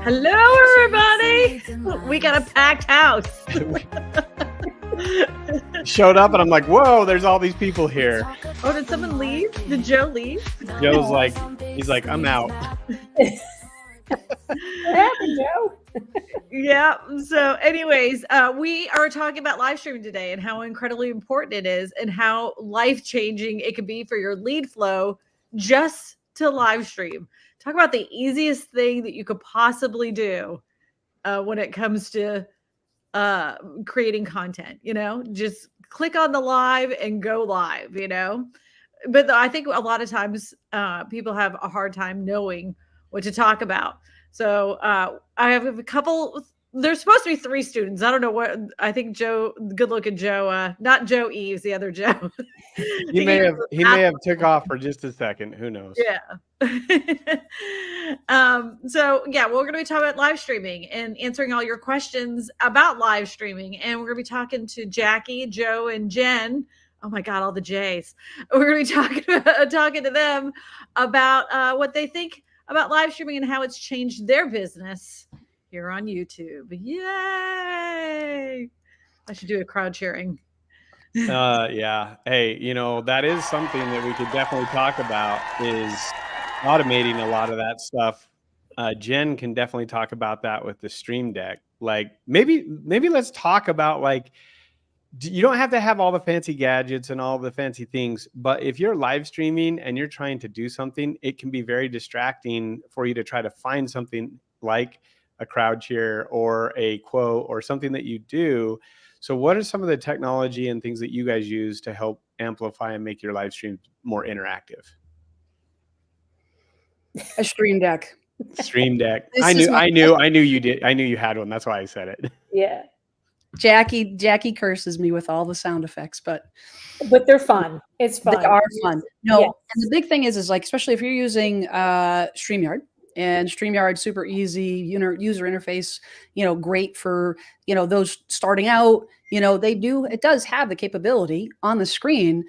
Hello, everybody. We got a packed house. Showed up and I'm like, whoa, there's all these people here. Oh, did someone leave? Did Joe leave? Joe's like, he's like, I'm out. What happened, Joe? Yeah. So anyways, we are talking about live streaming today and how incredibly important it is and how life-changing it can be for your lead flow just to live stream. Talk about the easiest thing that you could possibly do when it comes to creating content, just click on the live and go live, but I think a lot of times people have a hard time knowing what to talk about. So I have a couple. There's supposed to be 3 students. I don't know what. I think Joe, good looking Joe, not Joe Eves, the other Joe. He may have took off for just a second. Who knows? Yeah. So yeah, we're going to be talking about live streaming and answering all your questions about live streaming. And we're going to be talking to Jackie, Joe, and Jen. Oh my God, all the J's. We're going to be talking to them about what they think about live streaming and how it's changed their business here on YouTube. Yay! I should do a crowd cheering. Yeah. Hey, that is something that we could definitely talk about, is automating a lot of that stuff. Jen can definitely talk about that with the Stream Deck. Like maybe let's talk about, like, you don't have to have all the fancy gadgets and all the fancy things, but if you're live streaming and you're trying to do something, it can be very distracting for you to try to find something like a crowd cheer or a quote or something that you do. So what are some of the technology and things that you guys use to help amplify and make your live streams more interactive? A Stream Deck. Stream Deck. I knew you did. I knew you had one. That's why I said it. Yeah. Jackie curses me with all the sound effects, but they're fun. It's fun. They are fun. No, yes. And the big thing is like, especially if you're using StreamYard, and StreamYard, super easy user interface, great for, those starting out, it does have the capability on the screen,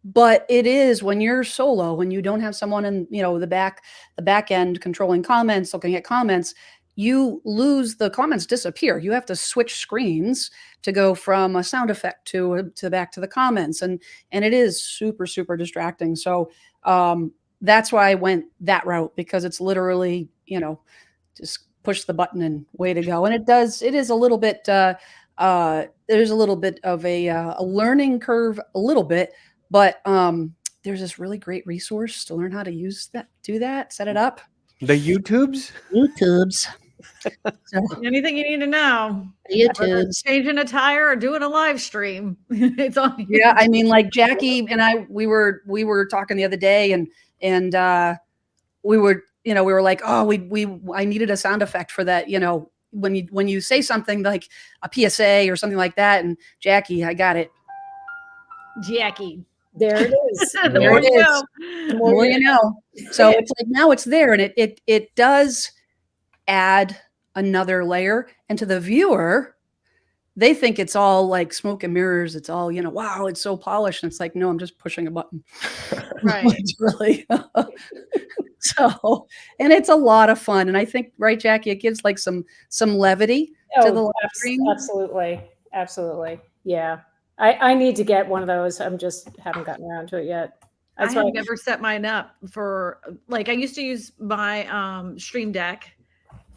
but it is when you're solo, when you don't have someone in, the back end controlling comments, looking at comments, you lose, the comments disappear. You have to switch screens to go from a sound effect to back to the comments. And it is super, super distracting. So that's why I went that route, because it's literally, just push the button and way to go. And it is a little bit, there's a little bit of a learning curve, a little bit, but there's this really great resource to learn how to do that, set it up. The YouTubes. So, anything you need to know. YouTubes. Changing a tire or doing a live stream. It's on YouTube. Yeah, I mean, like Jackie and I, we were talking the other day, and we were like, oh, I needed a sound effect for that, when you say something like a PSA or something like that, and Jackie, I got it. Jackie. There it is. There it is. The more you know. So it's like, now it's there, and it does add another layer, and to the viewer, they think it's all like smoke and mirrors. It's all, wow, it's so polished. And it's like, no, I'm just pushing a button. Right. It's really so, and it's a lot of fun. And I think, right, Jackie, it gives like some levity to the live stream. Absolutely. Yeah. I need to get one of those. Haven't gotten around to it yet. I have never set mine up for, like, I used to use my Stream Deck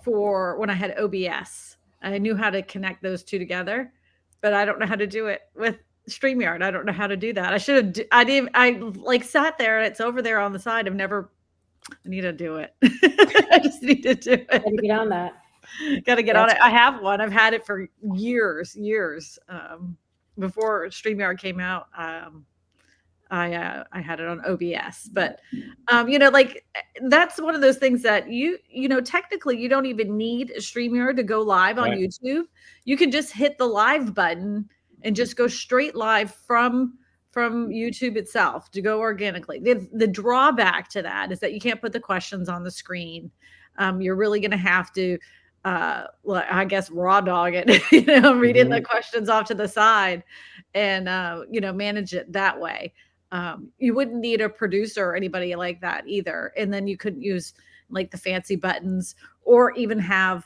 for when I had OBS. I knew how to connect those two together, but I don't know how to do it with StreamYard. I don't know how to do that. I like sat there and it's over there on the side. I need to do it. I just need to do it. Gotta get on that. Got to get on it. I have one. I've had it for years. Before StreamYard came out, I had it on OBS, but like, that's one of those things that technically you don't even need a StreamYard to go live on YouTube. You can just hit the live button and just go straight live from YouTube itself to go organically. The drawback to that is that you can't put the questions on the screen. You're really going to have to, I guess, raw dog it, reading the questions off to the side and, manage it that way. You wouldn't need a producer or anybody like that either. And then you couldn't use like the fancy buttons, or even have,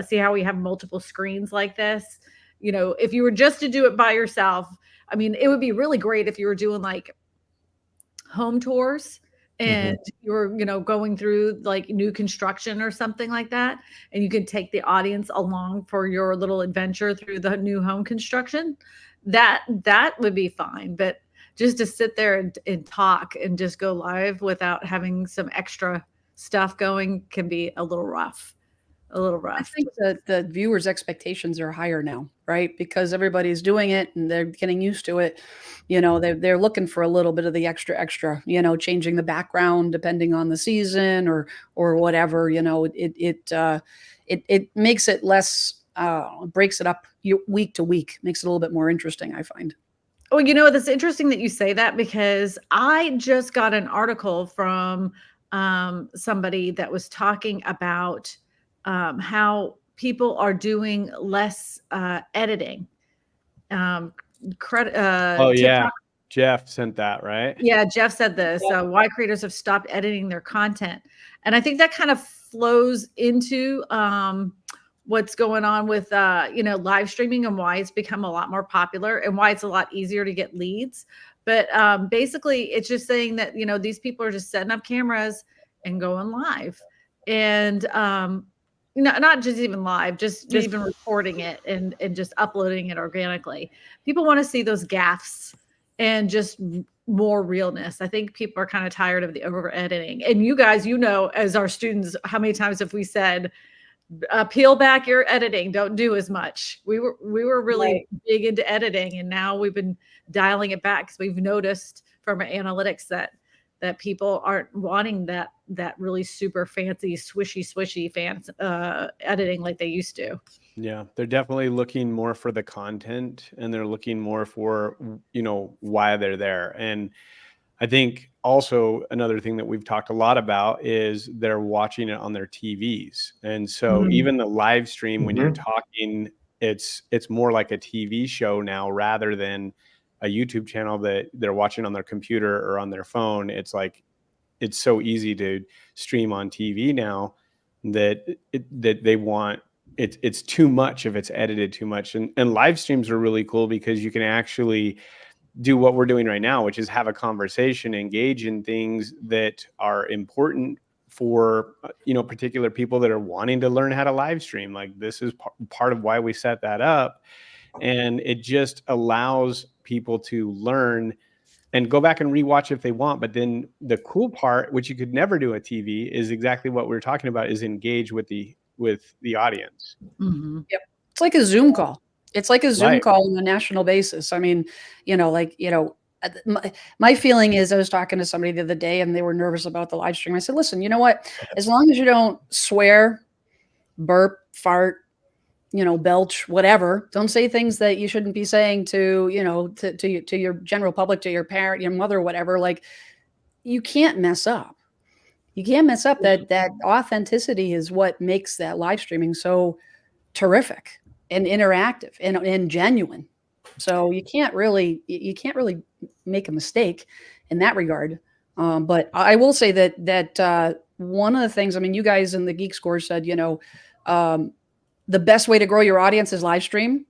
see how we have multiple screens like this? You know, if you were just to do it by yourself, I mean, it would be really great if you were doing like home tours and you're, you know, going through like new construction or something like that, and you can take the audience along for your little adventure through the new home construction. That would be fine. But just to sit there and talk and just go live without having some extra stuff going can be a little rough. I think that the viewers' expectations are higher now, right? Because everybody's doing it and they're getting used to it. You know, they're looking for a little bit of the extra, you know, changing the background depending on the season or whatever. You know, it makes it less, breaks it up week to week, makes it a little bit more interesting, I find. Well, you know, it's interesting that you say that, because I just got an article from somebody that was talking about how people are doing less editing. Oh yeah, TikTok. Jeff sent that, right? Yeah, Jeff said this. Why creators have stopped editing their content, and I think that kind of flows into what's going on with you know, live streaming, and why it's become a lot more popular and why it's a lot easier to get leads. But basically, it's just saying that, you know, these people are just setting up cameras and going live, and not just even live, just even recording it and just uploading it organically. People want to see those gaffes and just more realness. I think people are kind of tired of the over editing. And you guys, you know, as our students, how many times have we said, peel back your editing, don't do as much. We were really big into editing, and now we've been dialing it back because we've noticed from our analytics that people aren't wanting that really super fancy swishy fans editing like they used to. Yeah, they're definitely looking more for the content, and they're looking more for, you know, why they're there. And I think also another thing that we've talked a lot about is they're watching it on their TVs. And so even the live stream, when you're talking, it's more like a TV show now rather than a YouTube channel that they're watching on their computer or on their phone. It's like, it's so easy to stream on TV now that they want, it's too much if it's edited too much. And live streams are really cool because you can actually do what we're doing right now, which is have a conversation, engage in things that are important for, you know, particular people that are wanting to learn how to live stream. Like, this is part of why we set that up. And it just allows people to learn and go back and rewatch if they want. But then the cool part, which you could never do at TV, is exactly what we're talking about, is engage with the audience. Yep. It's like a Zoom call. It's like a Zoom call on a national basis. I mean, you know, like, you know, my feeling is, I was talking to somebody the other day and they were nervous about the live stream. I said, listen, you know what, as long as you don't swear, burp, fart, you know, belch, whatever, don't say things that you shouldn't be saying to, you know, to your general public, to your parent, your mother, whatever. Like, you can't mess up. You can't mess up. That authenticity is what makes that live streaming so terrific and interactive and genuine. So you can't really make a mistake in that regard. But I will say that one of the things, I mean, you guys in the Geek Score said, you know, the best way to grow your audience is live stream.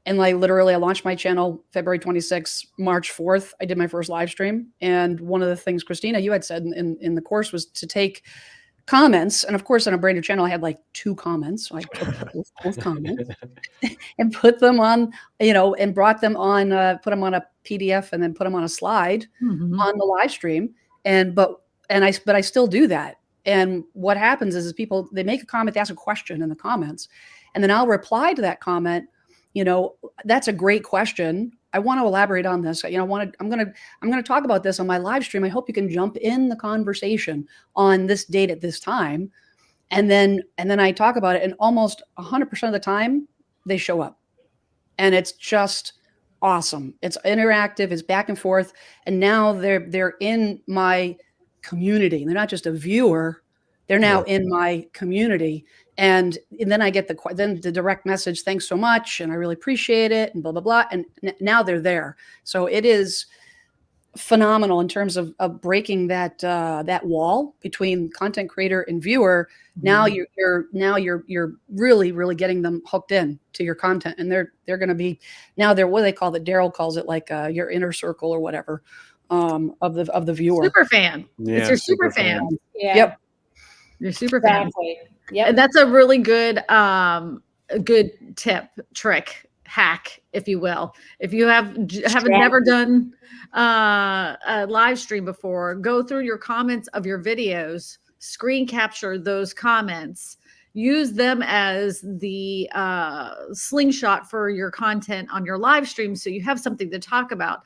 And like, literally, I launched my channel February 26th, March 4th. I did my first live stream. And one of the things, Christina, you had said in the course was to take comments. And of course, on a brand new channel, I had like 2 comments. So I took both comments and put them on, you know, and brought them on, put them on a PDF and then put them on a slide on the live stream. But I still do that. And what happens is people, they make a comment, they ask a question in the comments, and then I'll reply to that comment. You know, that's a great question. I want to elaborate on this. You know, I'm going to talk about this on my live stream. I hope you can jump in the conversation on this date at this time. And then I talk about it, and almost 100% of the time they show up, and it's just awesome. It's interactive, it's back and forth. And now they're in my community. They're not just a viewer. They're now in my community. And then I get the direct message, thanks so much, and I really appreciate it, and blah, blah, blah. And now they're there. So it is phenomenal in terms of breaking that that wall between content creator and viewer. Now you're really getting them hooked in to your content, and they're going to be now they're what they call it. Daryl calls it like your inner circle or whatever of the viewer. Super fan. Yeah, It's your super fan. Yeah. Yep. Your super fan. Exactly. Yep. And that's a really good a good tip, trick, hack, if you will. If you haven't never done a live stream before, go through your comments of your videos, screen capture those comments, use them as the slingshot for your content on your live stream, so you have something to talk about.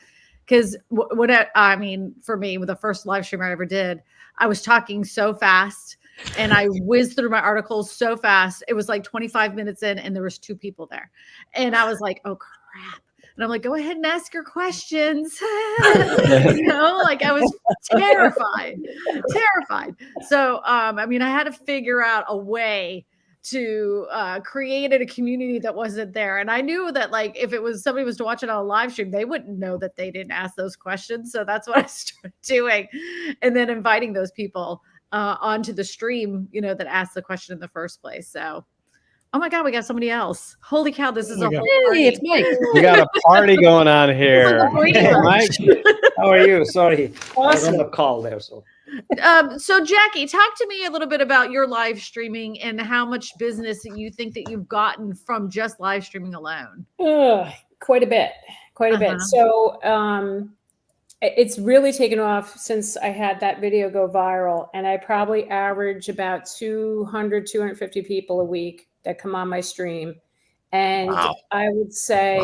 Because what I mean, for me, with the first live stream I ever did, I was talking so fast and I whizzed through my articles so fast. It was like 25 minutes in and there was 2 people there. And I was like, oh crap. And I'm like, go ahead and ask your questions. You know, like I was terrified. So, I mean, I had to figure out a way to create a community that wasn't there. And I knew that like, if it was somebody was to watch it on a live stream, they wouldn't know that they didn't ask those questions. So that's what I started doing. And then inviting those people onto the stream, you know, that asked the question in the first place. So, oh my God, we got somebody else. Holy cow, this is a whole party. Hey, it's Mike. We got a party going on here. Brady Mike, How are you? Sorry, I was Awesome. on the call there. So So Jackie, talk to me a little bit about your live streaming and how much business you think that you've gotten from just live streaming alone. Quite a bit. Uh-huh. So it's really taken off since I had that video go viral, and I probably average about 250 people a week that come on my stream. And Wow. I would say,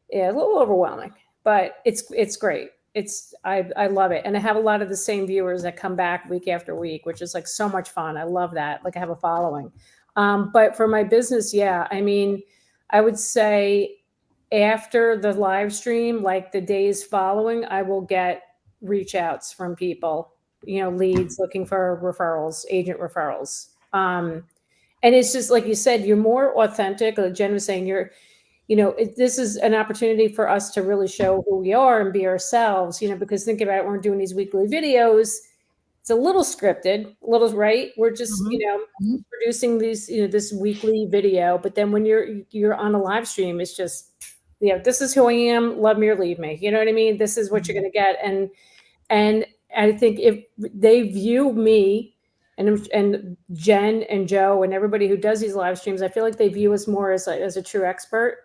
yeah, a little overwhelming, but it's great. I love it. And I have a lot of the same viewers that come back week after week, which is like so much fun. I love that. Like I have a following. But for my business, yeah, I mean, I would say after the live stream, like the days following, I will get reach outs from people, you know, leads looking for referrals, agent referrals. And it's just like you said, you're more authentic. Like Jen was saying, this is an opportunity for us to really show who we are and be ourselves, you know, because think about it, when we're doing these weekly videos, it's a little scripted, right? We're just, producing these, this weekly video, but then when you're on a live stream, it's just, this is who I am, love me or leave me. You know what I mean? This is what you're going to get. And I think if they view me and Jen and Joe and everybody who does these live streams, I feel like they view us more as a true expert,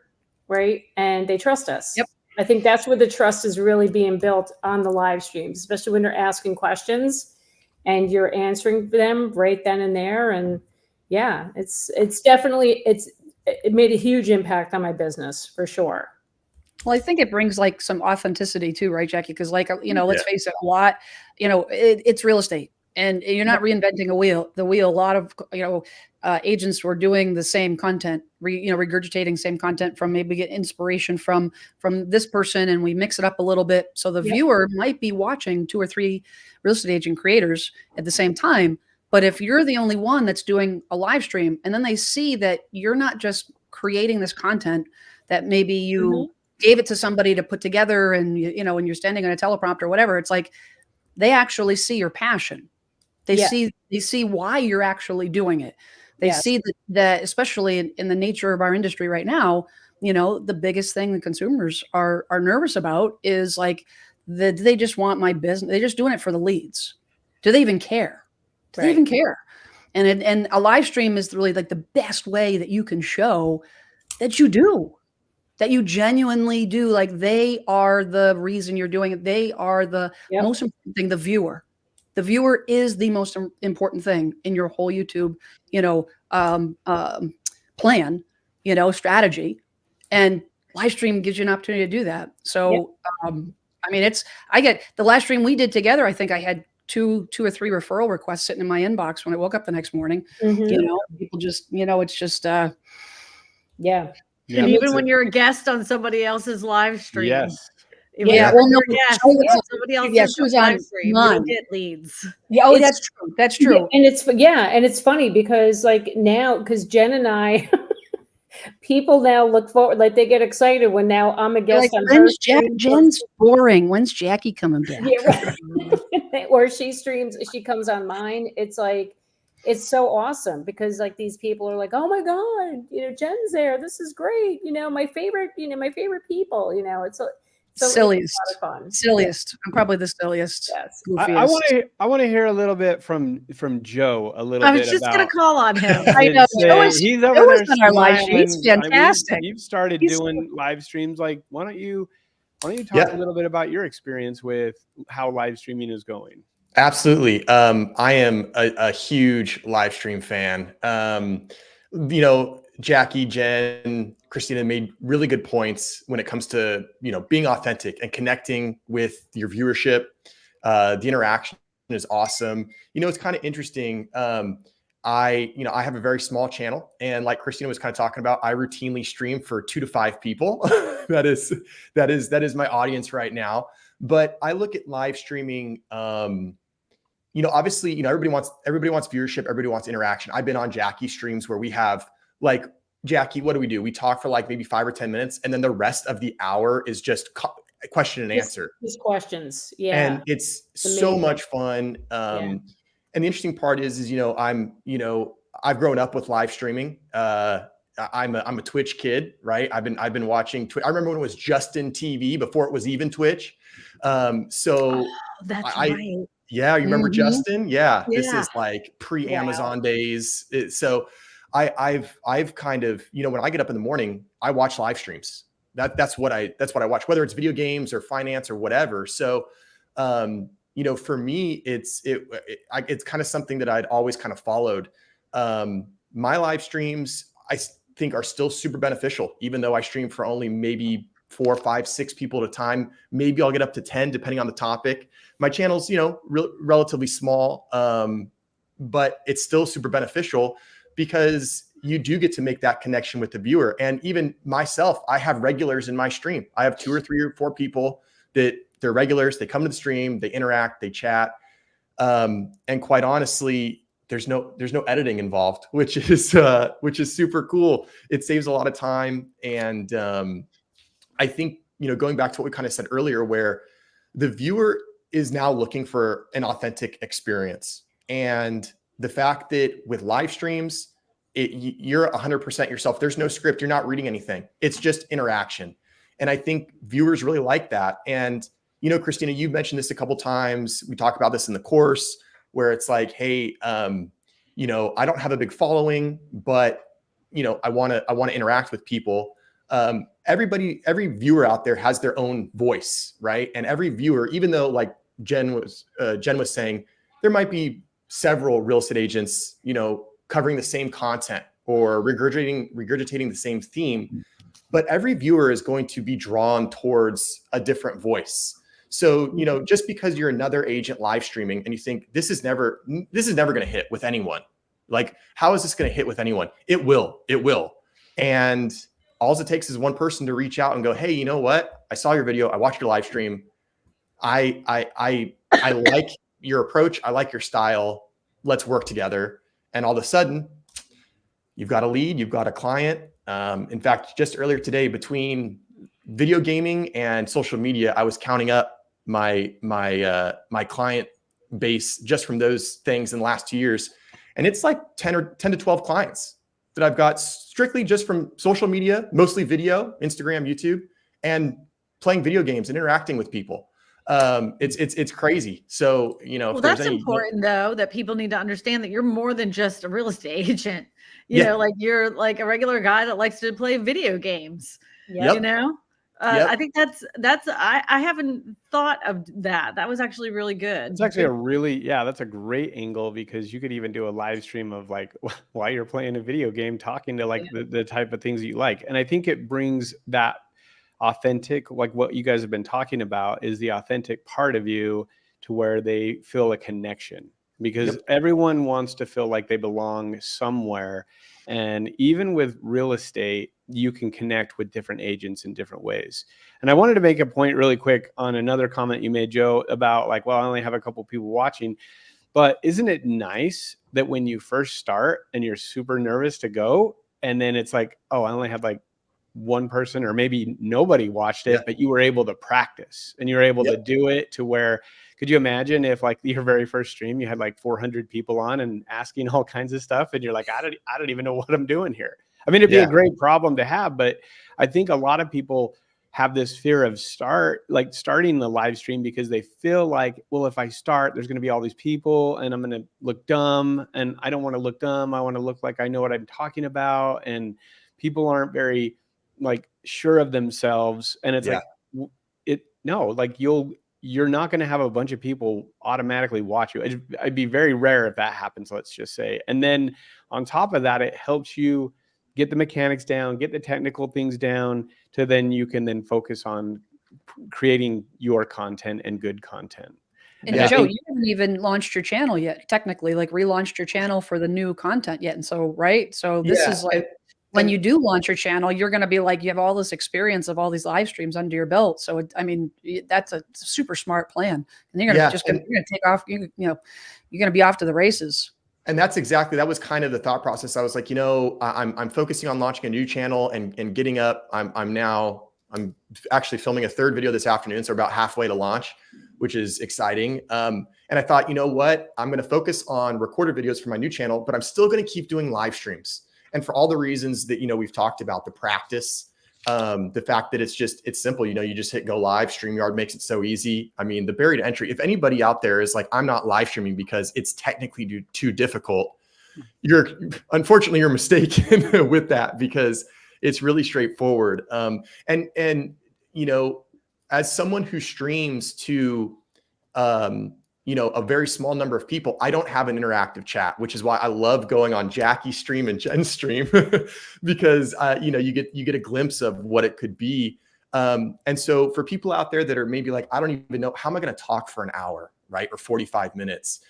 right? And they trust us. Yep. I think that's where the trust is really being built on the live streams, especially when they're asking questions and you're answering them right then and there. And yeah, it's definitely, it made a huge impact on my business for sure. Well, I think it brings like some authenticity too, right, Jackie? Because like, let's face it, a lot, it's real estate. And you're not reinventing the wheel. A lot of, agents were doing the same content, regurgitating same content from maybe get inspiration from this person, and we mix it up a little bit. So the viewer might be watching 2 or 3 real estate agent creators at the same time. But if you're the only one that's doing a live stream, and then they see that you're not just creating this content, that maybe you gave it to somebody to put together, and when you're standing on a teleprompter or whatever, it's like they actually see your passion. They see why you're actually doing it. They see that especially in the nature of our industry right now, the biggest thing the consumers are nervous about is like, do they just want my business? They're just doing it for the leads. Do they even care? Do they even care? And a live stream is really like the best way that you can show that you do, that you genuinely do. Like they are the reason you're doing it. They are the most important thing, the viewer. The viewer is the most important thing in your whole YouTube, plan, strategy, and live stream gives you an opportunity to do that. So, I mean, I get the last stream we did together. I think I had two or 3 referral requests sitting in my inbox when I woke up the next morning. People just, it's just, And even when you're a guest on somebody else's live stream. Yes. Well, no, somebody else's live stream, you'll get leads. Yeah, that's true. That's true. And it's funny because like now, because Jen and I, People now look forward, like they get excited when now I'm a They're guest like, on her when's stream. Jen's boring. When's Jackie coming back? Yeah, right. Or she streams, she comes on mine. It's like, it's so awesome because like these people are like, oh my God, Jen's there. This is great. My favorite, my favorite people, it's Silliest. it's a lot of fun. Silliest. I'm probably the silliest. Yes. Goofiest. I want to hear a little bit from Joe a little I bit was just about. gonna call on him. I know. He's over Joe there is on our live stream. He's smiling. fantastic. You've started doing live streams. Like, why don't you talk a little bit about your experience with how live streaming is going? Absolutely. I am a huge live stream fan. Jackie, Jen, Christina made really good points when it comes to, being authentic and connecting with your viewership. The interaction is awesome. It's kind of interesting. I have a very small channel, and like Christina was kind of talking about, I routinely stream for 2 to 5 people. that is my audience right now. But I look at live streaming, obviously, everybody wants viewership. Everybody wants interaction. I've been on Jackie's streams where we have like, Jackie, what do? We talk for like maybe 5 or 10 minutes. And then the rest of the hour is just question and answer. Just questions. Yeah. And it's so much fun. And the interesting part is I've grown up with live streaming. I'm a Twitch kid, right? I've been watching Twitch. I remember when it was Justin TV before it was even Twitch. That's right. Yeah, you remember Justin? Yeah, this Yeah. is like pre-Amazon days. So I've kind of, when I get up in the morning, I watch live streams. That's what I watch, whether it's video games or finance or whatever. So, for me, it's kind of something that I'd always kind of followed. My live streams, I think, are still super beneficial, even though I stream for only maybe 4, 5, 6 people at a time. Maybe I'll get up to 10, depending on the topic. My channel's, relatively small, but it's still super beneficial because you do get to make that connection with the viewer. And even myself, I have regulars in my stream. I have 2 or 3 or 4 people that they're regulars. They come to the stream, they interact, they chat. And quite honestly, there's no editing involved, which is super cool. It saves a lot of time. And I think, going back to what we kind of said earlier, where the viewer is now looking for an authentic experience. And the fact that with live streams, you're 100% yourself. There's no script. You're not reading anything. It's just interaction. And I think viewers really like that. And, Christina, you mentioned this a couple times. We talk about this in the course where it's like, hey, I don't have a big following, but, I want to interact with people. Every viewer out there has their own voice, right? And every viewer, even though like Jen was saying, there might be several real estate agents, covering the same content or regurgitating the same theme, but every viewer is going to be drawn towards a different voice. So, just because you're another agent live streaming and you think this is never going to hit with anyone, like, how is this going to hit with anyone? It will. And all it takes is one person to reach out and go, hey, you know what? I saw your video. I watched your live stream. I like your approach. I like your style. Let's work together. And all of a sudden, you've got a lead, you've got a client. In fact, just earlier today, between video gaming and social media, I was counting up my client base just from those things in the last 2 years. And it's like 10 to 12 clients that I've got strictly just from social media, mostly video, Instagram, YouTube, and playing video games and interacting with people. It's crazy. So, well, that's important though, that people need to understand that you're more than just a real estate agent. Like you're like a regular guy that likes to play video games. I think that's I haven't thought of that. That was actually really good. It's actually that's a great angle, because you could even do a live stream of like while you're playing a video game, talking to like the type of things that you like. And I think it brings that authentic, like what you guys have been talking about, is the authentic part of you to where they feel a connection, because everyone wants to feel like they belong somewhere. And even with real estate, you can connect with different agents in different ways. And I wanted to make a point really quick on another comment you made, Joe, about like, well, I only have a couple people watching, but isn't it nice that when you first start and you're super nervous to go, and then it's like, oh, I only had like one person or maybe nobody watched it, Yeah. but you were able to practice and you were able to do it to where, could you imagine if like your very first stream, you had like 400 people on and asking all kinds of stuff and you're like, I don't even know what I'm doing here. I mean, it'd be a great problem to have, but I think a lot of people have this fear of starting the live stream because they feel like, well, if I start, there's going to be all these people and I'm going to look dumb, and I don't want to look dumb. I want to look like I know what I'm talking about. And people aren't very like sure of themselves. And it's you're not going to have a bunch of people automatically watch you. It'd be very rare if that happens, let's just say. And then on top of that, it helps you get the mechanics down, get the technical things down, to then you can then focus on creating your content and good content. And Joe, you haven't even launched your channel yet, technically, like relaunched your channel for the new content yet. And so, right. So this is like, when you do launch your channel, you're going to be like, you have all this experience of all these live streams under your belt. So, I mean, that's a super smart plan. And you're going to you're going to take off, you're going to be off to the races. And that was kind of the thought process. I was like, I'm focusing on launching a new channel and getting up. I'm actually filming a third video this afternoon. So we're about halfway to launch, which is exciting. And I thought, you know what, I'm going to focus on recorded videos for my new channel, but I'm still going to keep doing live streams. And for all the reasons that, we've talked about, the practice, the fact that it's simple, you just hit go live. StreamYard makes it so easy. I mean, the barrier to entry, if anybody out there is like, I'm not live streaming because it's technically too difficult, unfortunately you're mistaken with that, because it's really straightforward. And as someone who streams to, a very small number of people, I don't have an interactive chat, which is why I love going on Jackie's stream and Jen's stream because, you get a glimpse of what it could be. And so for people out there that are maybe like, I don't even know, how am I going to talk for an hour, right? Or 45 minutes.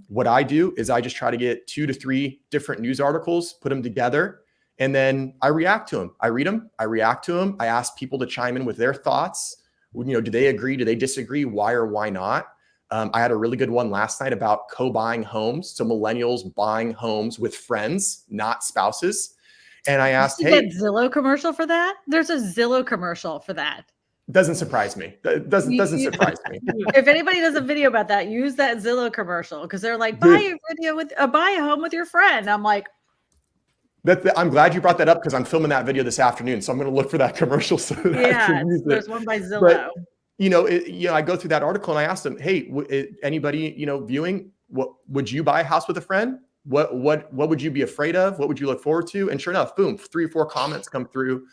What I do is I just try to get 2 to 3 different news articles, put them together, and then I react to them. I read them, I react to them. I ask people to chime in with their thoughts. Do they agree? Do they disagree? Why or why not? I had a really good one last night about co-buying homes. So millennials buying homes with friends, not spouses. And I asked, hey, that Zillow commercial for that? There's a Zillow commercial for that. Doesn't surprise me. Doesn't surprise me. If anybody does a video about that, use that Zillow commercial, because they're like, buy a home with your friend. I'm like, I'm glad you brought that up, because I'm filming that video this afternoon. So I'm going to look for that commercial. So that there's one by Zillow. But, I go through that article and I asked them, hey, anybody, viewing, what would you buy a house with a friend? What would you be afraid of? What would you look forward to? And sure enough, boom, 3 or 4 comments come through.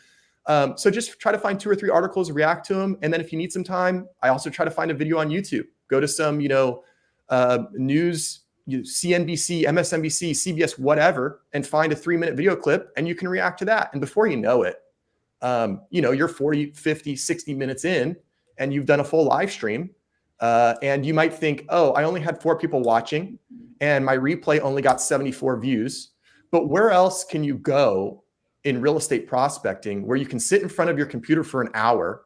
So just try to find 2 or 3 articles, react to them. And then if you need some time, I also try to find a video on YouTube. Go to some, news, CNBC, MSNBC, CBS, whatever, and find a 3-minute video clip, and you can react to that. And before you know it, you're 40, 50, 60 minutes in, and you've done a full live stream. And you might think, oh, I only had 4 people watching and my replay only got 74 views. But where else can you go in real estate prospecting where you can sit in front of your computer for an hour,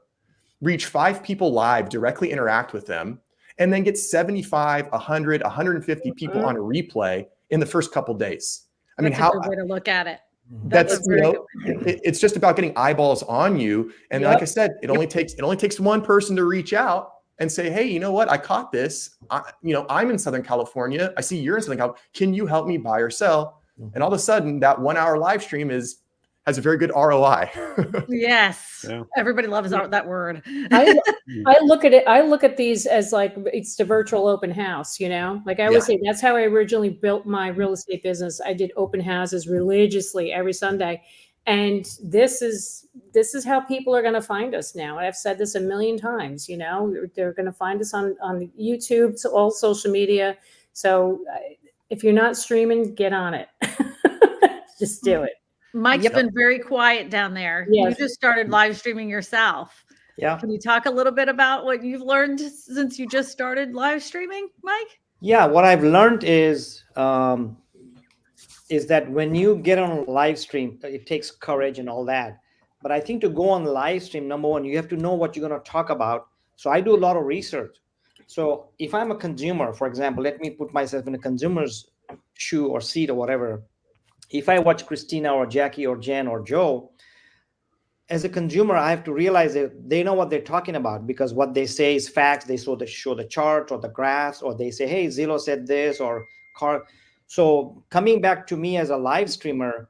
reach 5 people live, directly interact with them, and then get 75, 100, 150 people on a replay in the first couple of days? I mean, how way to look at it. It's just about getting eyeballs on you. And like I said, it only takes one person to reach out and say, hey, you know what? I caught this. I'm in Southern California. I see you're in Southern California. Can you help me buy or sell? And all of a sudden that 1-hour live stream has a very good ROI. Yes. Yeah. Everybody loves that word. I look at it. I look at these as like, it's the virtual open house, like I always say, that's how I originally built my real estate business. I did open houses religiously every Sunday. And this is how people are going to find us now. I've said this a million times, they're going to find us on YouTube, so all social media. So if you're not streaming, get on it. Just do it. Mike's been very quiet down there. Yes. You just started live streaming yourself. Yeah. Can you talk a little bit about what you've learned since you just started live streaming, Mike? Yeah, what I've learned is that when you get on a live stream, it takes courage and all that. But I think to go on live stream, number one, you have to know what you're going to talk about. So I do a lot of research. So if I'm a consumer, for example, let me put myself in a consumer's shoe or seat or whatever. if I watch Christina or Jackie or Jen or Joe, as a consumer, I have to realize that they know what they're talking about, because what they say is facts. They show the charts or the graphs, or they say, hey, Zillow said this, or car. So coming back to me as a live streamer,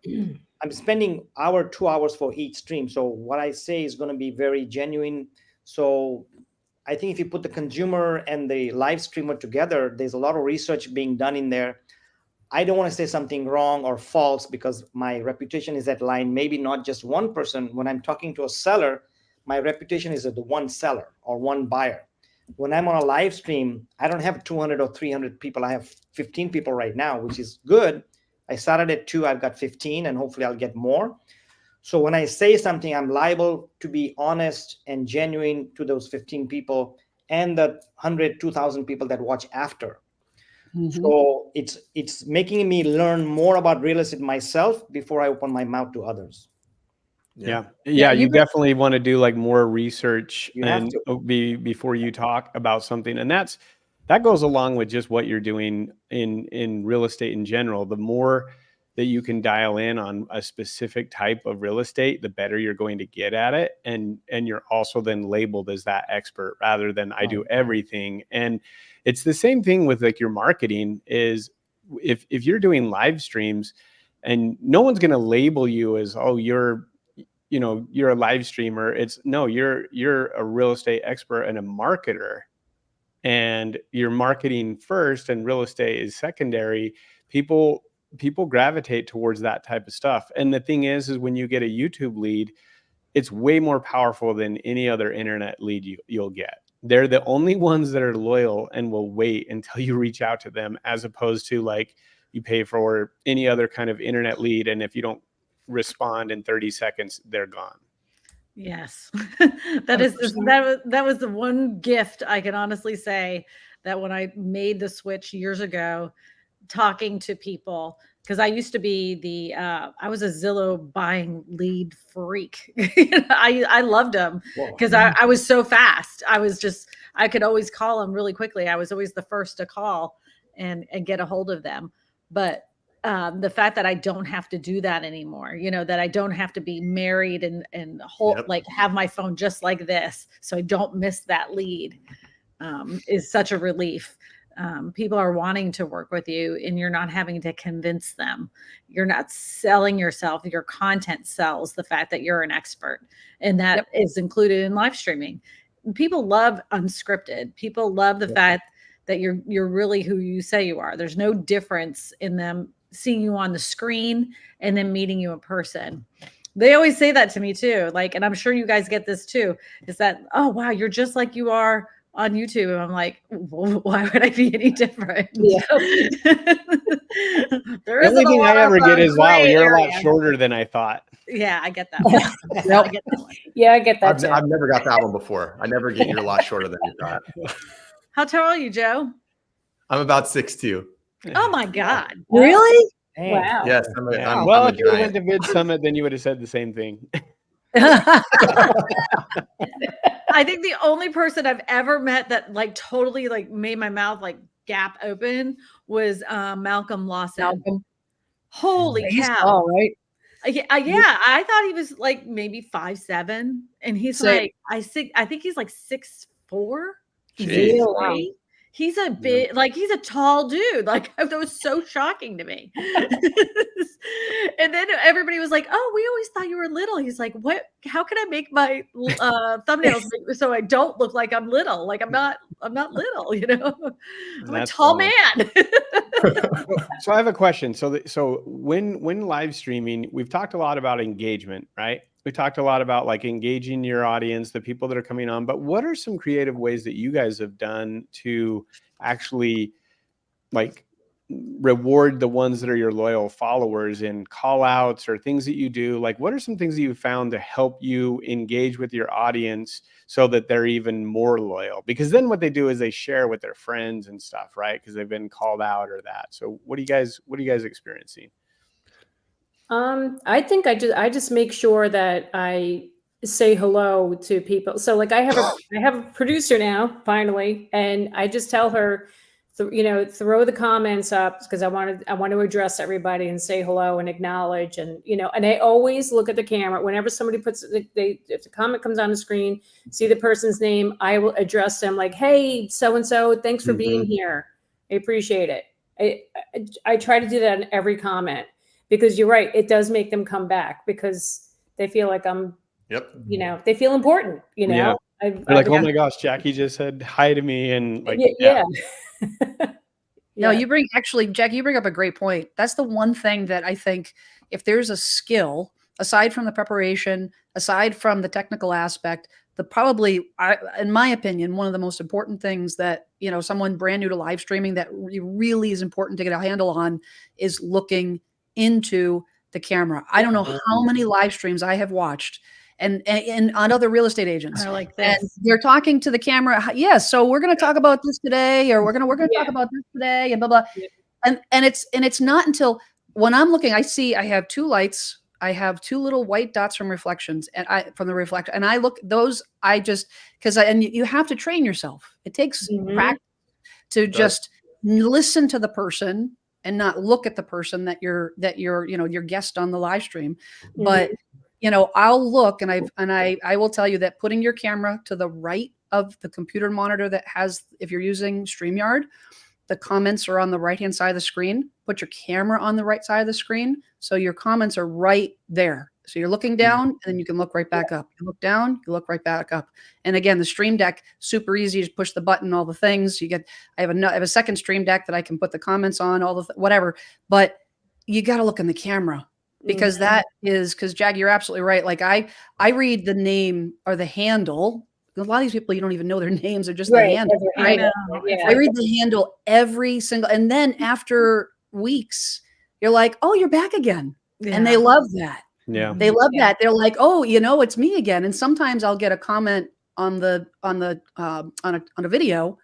I'm spending 2 hours for each stream. So what I say is going to be very genuine. So I think if you put the consumer and the live streamer together, there's a lot of research being done in there. I don't want to say something wrong or false, because my reputation is at line. Maybe not just one person. When I'm talking to a seller, my reputation is as the one seller or one buyer. When I'm on a live stream, I don't have 200 or 300 people. I have 15 people right now, which is good. I started at 2, I've got 15, and hopefully I'll get more. So when I say something, I'm liable to be honest and genuine to those 15 people and the 100, 2,000 people that watch after. So it's making me learn more about real estate myself before I open my mouth to others. Yeah. You definitely want to do like more research and before you talk about something. And that goes along with just what you're doing in real estate in general. The more that you can dial in on a specific type of real estate, the better you're going to get at it. And you're also then labeled as that expert rather than I do everything. And it's the same thing with like your marketing is if you're doing live streams and no one's going to label you as, oh, you're a live streamer. It's no, you're a real estate expert and a marketer, and you're marketing first and real estate is secondary. People gravitate towards that type of stuff. And the thing is when you get a YouTube lead, it's way more powerful than any other internet lead you'll get. They're the only ones that are loyal and will wait until you reach out to them, as opposed to like you pay for any other kind of internet lead. And if you don't respond in 30 seconds, they're gone. Yes. That was the one gift I can honestly say, that when I made the switch years ago, talking to people, because I used to be I was a Zillow buying lead freak. I loved them because I was so fast. I could always call them really quickly. I was always the first to call and get a hold of them. But the fact that I don't have to do that anymore, that I don't have to be married and like have my phone just like this, so I don't miss that lead, is such a relief. People are wanting to work with you and you're not having to convince them. You're not selling yourself. Your content sells the fact that you're an expert, and that is included in live streaming. People love unscripted. People love the fact that you're really who you say you are. There's no difference in them seeing you on the screen and then meeting you in person. They always say that to me too. Like, and I'm sure you guys get this too, is that, oh, wow, you're just like you are on YouTube. And I'm like, well, why would I be any different? Yeah. The only thing I ever get is, wow, you're a lot shorter than I thought. Yeah, I get that one. I get that one. Yeah, I get that too. I've never got that one before. I never get you're a lot shorter than you thought. How tall are you, Joe? I'm about 6'2". Oh my God. Really? Wow. Yes. Well, if you went to Vid Summit, then you would have said the same thing. I think the only person I've ever met that like totally like made my mouth like gap open was Malcolm Lawson. Holy cow. All right. Yeah, I thought he was like maybe 5'7", and he's like I think he's like 6'4". Really? He's a big, like he's a tall dude. Like that was so shocking to me. And then everybody was like, "Oh, we always thought you were little." He's like, "What? How can I make my thumbnails so I don't look like I'm little? Like I'm not little, I'm a tall man." So I have a question. So when live streaming, we've talked a lot about engagement, right? We talked a lot about like engaging your audience, the people that are coming on, but what are some creative ways that you guys have done to actually like reward the ones that are your loyal followers in call outs or things that you do? Like, what are some things that you found to help you engage with your audience so that they're even more loyal? Because then what they do is they share with their friends and stuff, right? Because they've been called out or that. So what are you guys experiencing? I think I just make sure that I say hello to people. So like I have a producer now, finally, and I just tell her throw the comments up because I want to address everybody and say hello and acknowledge, and and I always look at the camera whenever somebody puts if the comment comes on the screen, see the person's name, I will address them like, hey, so and so, thanks for being here. I appreciate it. I try to do that in every comment because you're right, it does make them come back because they feel like I'm. Yep. They feel important. Yeah. They're like, oh my gosh, Jackie just said hi to me, and like, yeah. No, Jackie, you bring up a great point. That's the one thing that I think, if there's a skill aside from the preparation, aside from the technical aspect, in my opinion, one of the most important things that, someone brand new to live streaming that really is important to get a handle on is looking into the camera. I don't know how many live streams I have watched and on other real estate agents. I like this. And they're talking to the camera. Yes. So we're going to talk about this today, or we're going to talk about this today, and blah, blah. Yeah. And it's not until when I'm looking, I have two lights. I have two little white dots from reflections from the reflector. And I look those, and you have to train yourself. It takes practice to just listen to the person and not look at the person that you're your guest on the live stream. But I'll look and I will tell you that putting your camera to the right of the computer monitor if you're using StreamYard, the comments are on the right-hand side of the screen. Put your camera on the right side of the screen, so your comments are right there. So you're looking down, and then you can look right back up. You look down, you look right back up. And again, the Stream Deck, super easy. Just push the button, all the things. I have a second Stream Deck that I can put the comments on, whatever. But you got to look in the camera. Because because Jackie, you're absolutely right. Like I read the name or the handle. A lot of these people, you don't even know their names. They're just the handle. Right? I read the handle every single, and then after weeks, you're like, oh, you're back again. Yeah. And they love that. Yeah. They love that. They're like, oh, it's me again. And sometimes I'll get a comment on a video,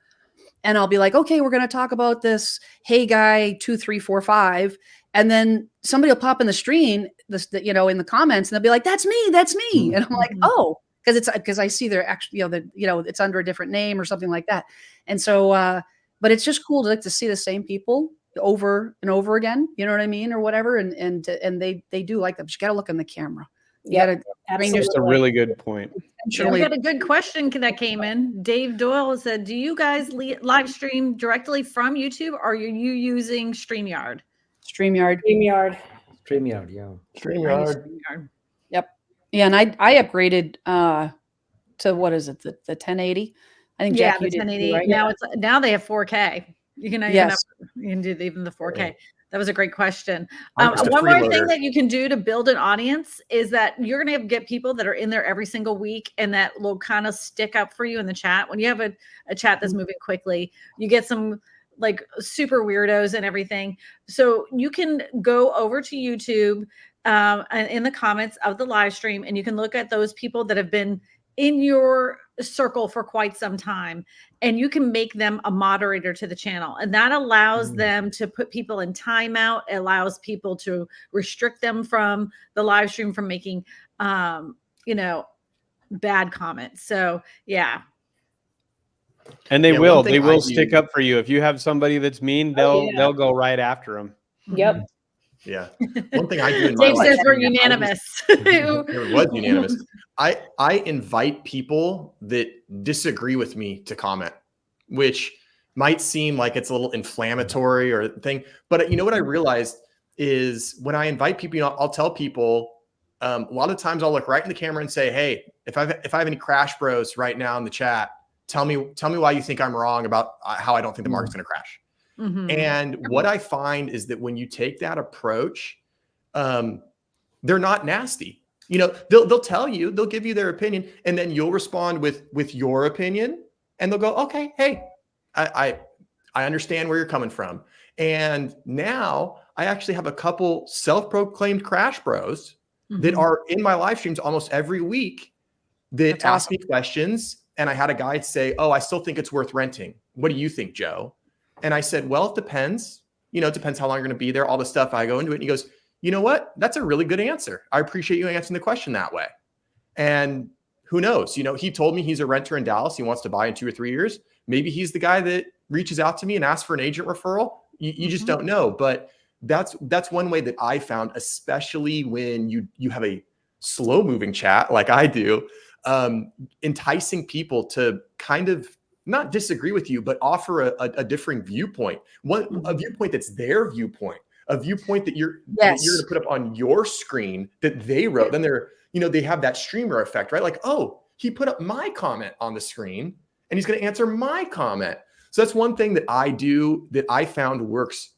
and I'll be like, okay, we're going to talk about this. Hey guy, 2345. And then somebody will pop in the stream, in the comments, and they'll be like, "That's me, that's me." And I'm like, "Oh," because I see they're actually, it's under a different name or something like that. And so, but it's just cool to see the same people over and over again. You know what I mean, or whatever. And they do like that. But you got to look in the camera. Yeah, just a really good point. We got a good question that came in. Dave Doyle said, "Do you guys live stream directly from YouTube, or are you using StreamYard?" StreamYard. Yeah. StreamYard. Yep. Yeah, and I upgraded to what is it, the 1080? I think Jackie the 1080. Did, right? Now they have 4K. You can do even the 4K. Right. That was a great question. One more thing that you can do to build an audience is that you're going to get people that are in there every single week, and that will kind of stick up for you in the chat. When you have a chat that's moving quickly, you get some like super weirdos and everything. So you can go over to YouTube and in the comments of the live stream, and you can look at those people that have been in your circle for quite some time, and you can make them a moderator to the channel. And that allows them to put people in timeout. It allows people to restrict them from the live stream from making, bad comments. So yeah. And they will stick up for you. If you have somebody that's mean, they'll go right after them. Yep. Yeah. One thing I do in my Dave life, says we're unanimous. It was unanimous. I invite people that disagree with me to comment, which might seem like it's a little inflammatory or thing. But what I realized is when I invite people, I'll tell people a lot of times I'll look right in the camera and say, hey, if I have any crash bros right now in the chat, tell me why you think I'm wrong about how I don't think the market's going to crash. Mm-hmm. And what I find is that when you take that approach, they're not nasty. They'll tell you, they'll give you their opinion, and then you'll respond with your opinion, and they'll go, okay, hey, I understand where you're coming from. And now I actually have a couple self-proclaimed crash bros that are in my live streams almost every week that ask me questions. And I had a guy say, oh, I still think it's worth renting. What do you think, Joe? And I said, well, it depends. It depends how long you're going to be there, all the stuff. I go into it, and he goes, you know what? That's a really good answer. I appreciate you answering the question that way. And who knows? He told me he's a renter in Dallas. He wants to buy in 2 or 3 years. Maybe he's the guy that reaches out to me and asks for an agent referral. You just don't know. But that's one way that I found, especially when you have a slow moving chat like I do, enticing people to kind of not disagree with you, but offer a differing viewpoint, a viewpoint that's their viewpoint, a viewpoint that you're going to put up on your screen that they wrote. Then they have that streamer effect, right? Like, oh, he put up my comment on the screen and he's going to answer my comment. So that's one thing that I do that I found works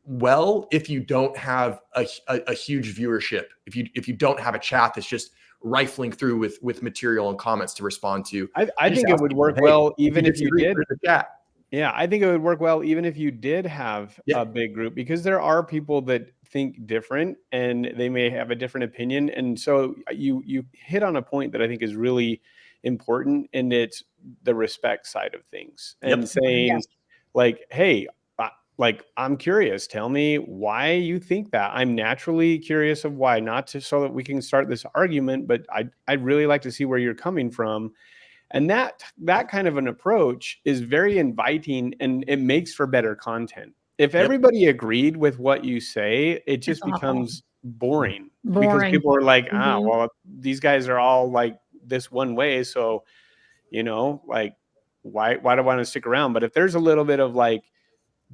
well if you don't have a huge viewership, if you don't have a chat that's just rifling through with material and comments to respond to. I think it would work well even if you did. Chat. Yeah, I think it would work well even if you did have a big group, because there are people that think different and they may have a different opinion. And so you hit on a point that I think is really important, and it's the respect side of things, and saying like, hey, like, I'm curious, tell me why you think that. I'm naturally curious of why, not to so that we can start this argument, but I'd really like to see where you're coming from. And that kind of an approach is very inviting, and it makes for better content. If everybody agreed with what you say, it just becomes boring because people are like, well, these guys are all like this one way. So, like, why do I want to stick around? But if there's a little bit of like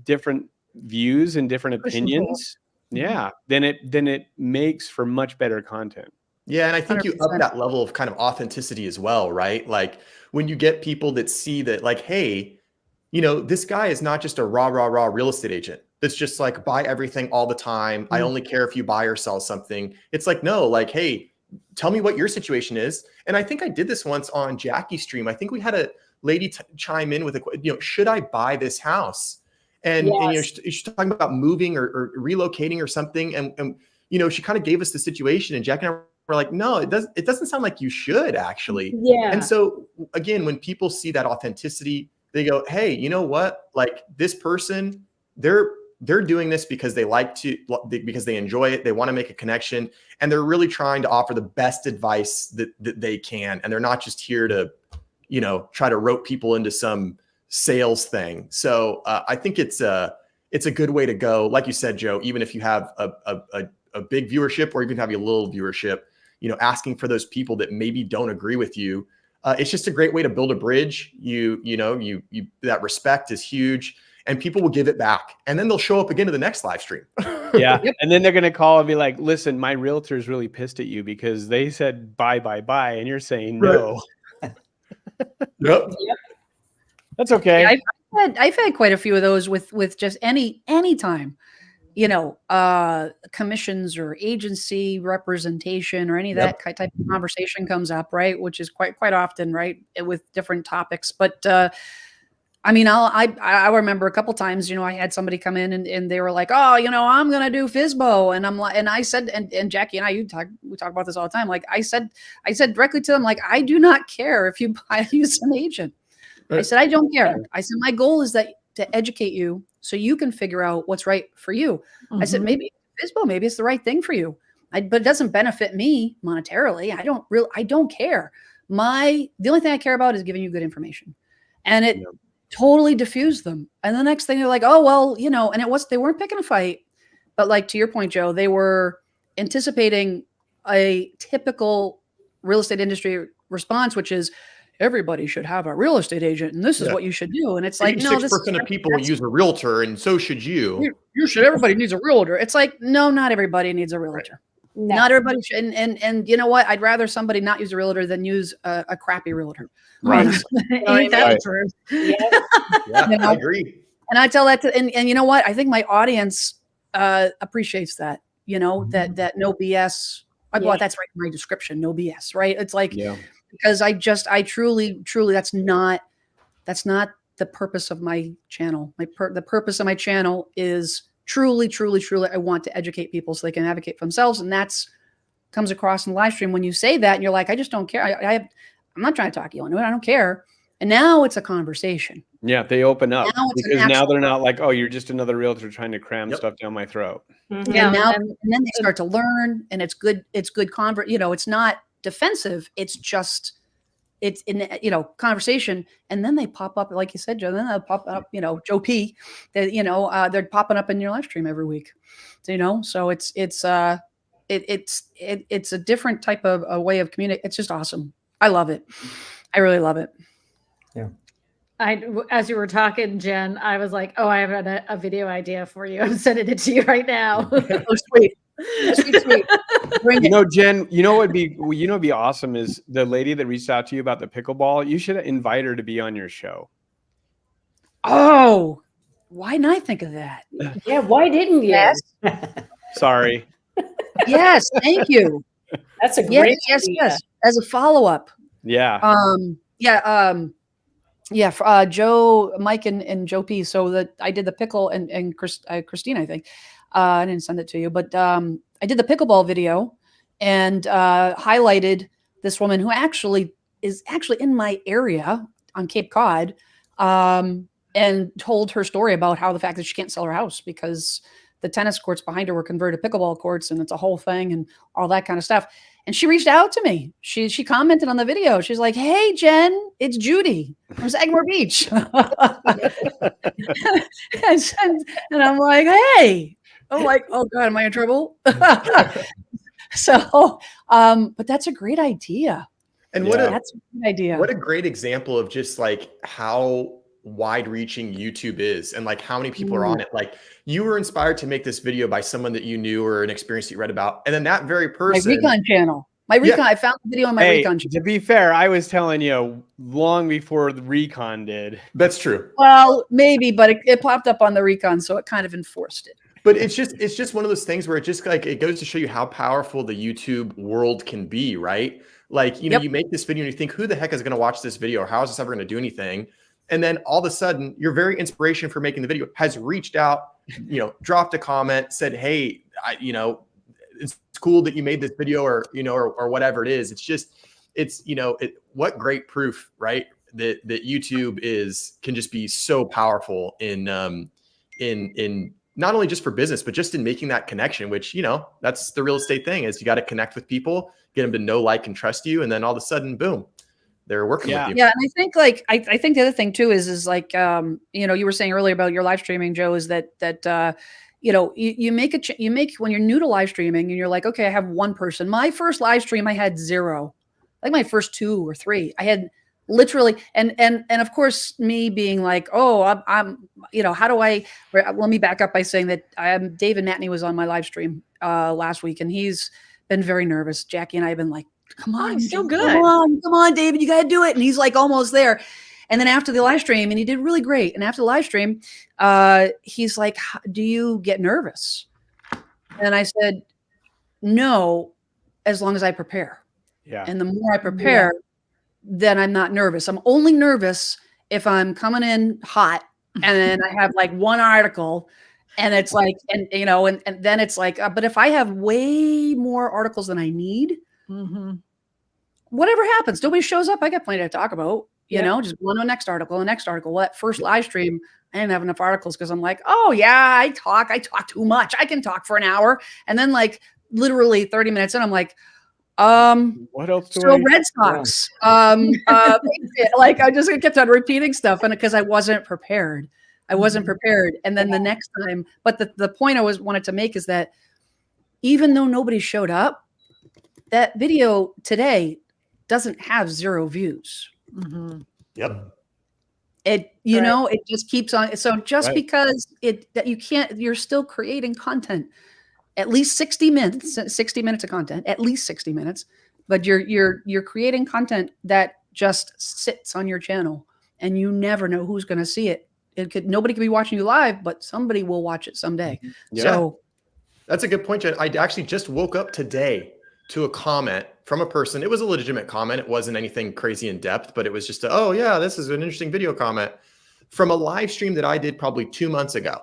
different views and different opinions, then it makes for much better content. Yeah, and I think 100%. you up that level of kind of authenticity as well, right? Like when you get people that see that, like, hey, this guy is not just a raw real estate agent that's just like buy everything all the time. I only care if you buy or sell something. It's like, no, like, hey, tell me what your situation is. And I think I did this once on Jackie's stream. I think we had a lady chime in with should I buy this house? And she's talking about moving or relocating or something. And she kind of gave us the situation, and Jack and I were like, no, it doesn't sound like you should actually. Yeah. And so again, when people see that authenticity, they go, hey, you know what? Like this person, they're doing this because they because they enjoy it. They want to make a connection, and they're really trying to offer the best advice that they can. And they're not just here to, try to rope people into some sales thing. So I think it's a good way to go. Like you said, Joe, even if you have a big viewership or even have a little viewership, asking for those people that maybe don't agree with you. It's just a great way to build a bridge. That respect is huge, and people will give it back, and then they'll show up again to the next live stream. Yeah. And then they're going to call and be like, listen, my realtor's really pissed at you because they said buy, and you're saying no. Yep. That's okay. I've had quite a few of those with just any time, commissions or agency representation or any of that type of conversation comes up, right? Which is quite often, right, with different topics. But I remember a couple times, I had somebody come in and they were like, oh, I'm gonna do FSBO, and I'm like, and I said, and Jackie and I, we talk about this all the time. Like I said directly to them, like, I do not care if you use an agent. I said, I don't care. I said, my goal is to educate you so you can figure out what's right for you. I said, maybe FSBO, maybe it's the right thing for you, but it doesn't benefit me monetarily. I don't care. The only thing I care about is giving you good information, and it totally diffused them. And the next thing they're like, oh, well, and they weren't picking a fight, but like, to your point, Joe, they were anticipating a typical real estate industry response, which is, everybody should have a real estate agent, and this is what you should do. And it's like, no, 6% of people use a realtor, and so should you. Everybody needs a realtor. It's like, no, not everybody needs a realtor. No. Not everybody should. And you know what? I'd rather somebody not use a realtor than use a crappy realtor. Right. Ain't that true? Yeah, I agree. And I tell that and you know what? I think my audience appreciates that. That no BS. Well, that's right in my description. No BS. Right? It's like. Yeah. Because I truly, that's not the purpose of my channel. The purpose of my channel is truly, I want to educate people so they can advocate for themselves. And that's comes across in the live stream when you say that and you're like, I just don't care. I'm not trying to talk you into it. I don't care. And now it's a conversation. Yeah, they open up because now they're not like, oh, you're just another realtor trying to cram stuff down my throat. Mm-hmm. Yeah, and then they start to learn, and it's good. It's good it's not defensive. It's just it's in, you know, conversation, and then they pop up, like you said, Joe, then they'll pop up, you know, Joe P, that, you know, they're popping up in your live stream every week, so, you know, so it's a different type of a way of communicating. It's just awesome. I love it. I really love it. Yeah. As you were talking, Jen, I was like, oh, I have a video idea for you. I'm sending it to you right now. Oh, sweet. Sweet. Bring You it. know, Jen, you know what'd be awesome is the lady that reached out to you about the pickleball. You should invite her to be on your show. Oh, why didn't I think of that? Yeah, why didn't you? Yes. Sorry. Yes, thank you. That's a Yes, great yes, idea. yes. As a follow-up. Yeah. Joe, Mike, and Joe P. So that I did the pickle and Christine, I think. I didn't send it to you, but I did the pickleball video and highlighted this woman who is actually in my area on Cape Cod, and told her story about how the fact that she can't sell her house because the tennis courts behind her were converted to pickleball courts, and it's a whole thing and all that kind of stuff. And she reached out to me. She commented on the video. She's like, "Hey, Jen, it's Judy from Sagamore Beach." and I'm like, "Hey." I'm like, "Oh God, am I in trouble?" So, but that's a great idea. And That's a great idea. what a great example of just like how wide-reaching YouTube is and like how many people are on it. Like you were inspired to make this video by someone that you knew or an experience that you read about, and then that very person. My recon channel. I found the video on my recon channel. To be fair, I was telling you long before the recon did. That's true. Well, maybe, but it popped up on the recon, so it kind of enforced it. But it's just one of those things where it just like it goes to show you how powerful the YouTube world can be, right? Like, you know, you make this video and you think, who the heck is going to watch this video, or how is this ever going to do anything? And then all of a sudden, your very inspiration for making the video has reached out, you know, dropped a comment, said, "Hey, you know, it's cool that you made this video," or, you know, or whatever it is. It's you know, what great proof, right? That YouTube can just be so powerful in not only just for business, but just in making that connection, which, you know, that's the real estate thing, is you got to connect with people, get them to know, like, and trust you. And then all of a sudden, boom, they're working with you. Yeah. And I think like, I think the other thing too is like, you know, you were saying earlier about your live streaming, Joe, is that, you know, you make when you're new to live streaming and you're like, okay, I have one person. My first live stream, I had 0, like my first 2 or 3, I had literally, and of course me being like, oh, I'm, you know, how do let me back up by saying that David Matney was on my live stream last week, and he's been very nervous. Jackie and I have been like, come on, he's so good. Come on, David, you got to do it. And he's like almost there. And then after the live stream, and he did really great. And after the live stream, he's like, do you get nervous? And I said, no, as long as I prepare. Yeah. And the more I prepare, then I'm not nervous. I'm only nervous if I'm coming in hot and then I have like one article and it's like, and you know, and then it's like, but if I have way more articles than I need, whatever happens, nobody shows up, I got plenty to talk about, you know, just go on to the next article. Well, that first live stream, I didn't have enough articles because I'm like, oh yeah, I talk too much. I can talk for an hour. And then like literally 30 minutes in, I'm like, what else? Red Sox. Like I just kept on repeating stuff, and because I wasn't prepared. And then the next time, but the point I wanted to make is that even though nobody showed up, that video today doesn't have 0 views. Yep. It, you know, it just keeps on. So just because you're still creating content. At least 60 minutes of content, at least 60 minutes, but you're creating content that just sits on your channel, and you never know who's going to see it. Nobody could be watching you live, but somebody will watch it someday. Yeah. So that's a good point, Jen. I actually just woke up today to a comment from a person. It was a legitimate comment. It wasn't anything crazy in depth, but it was just oh yeah, this is an interesting video comment from a live stream that I did probably 2 months ago.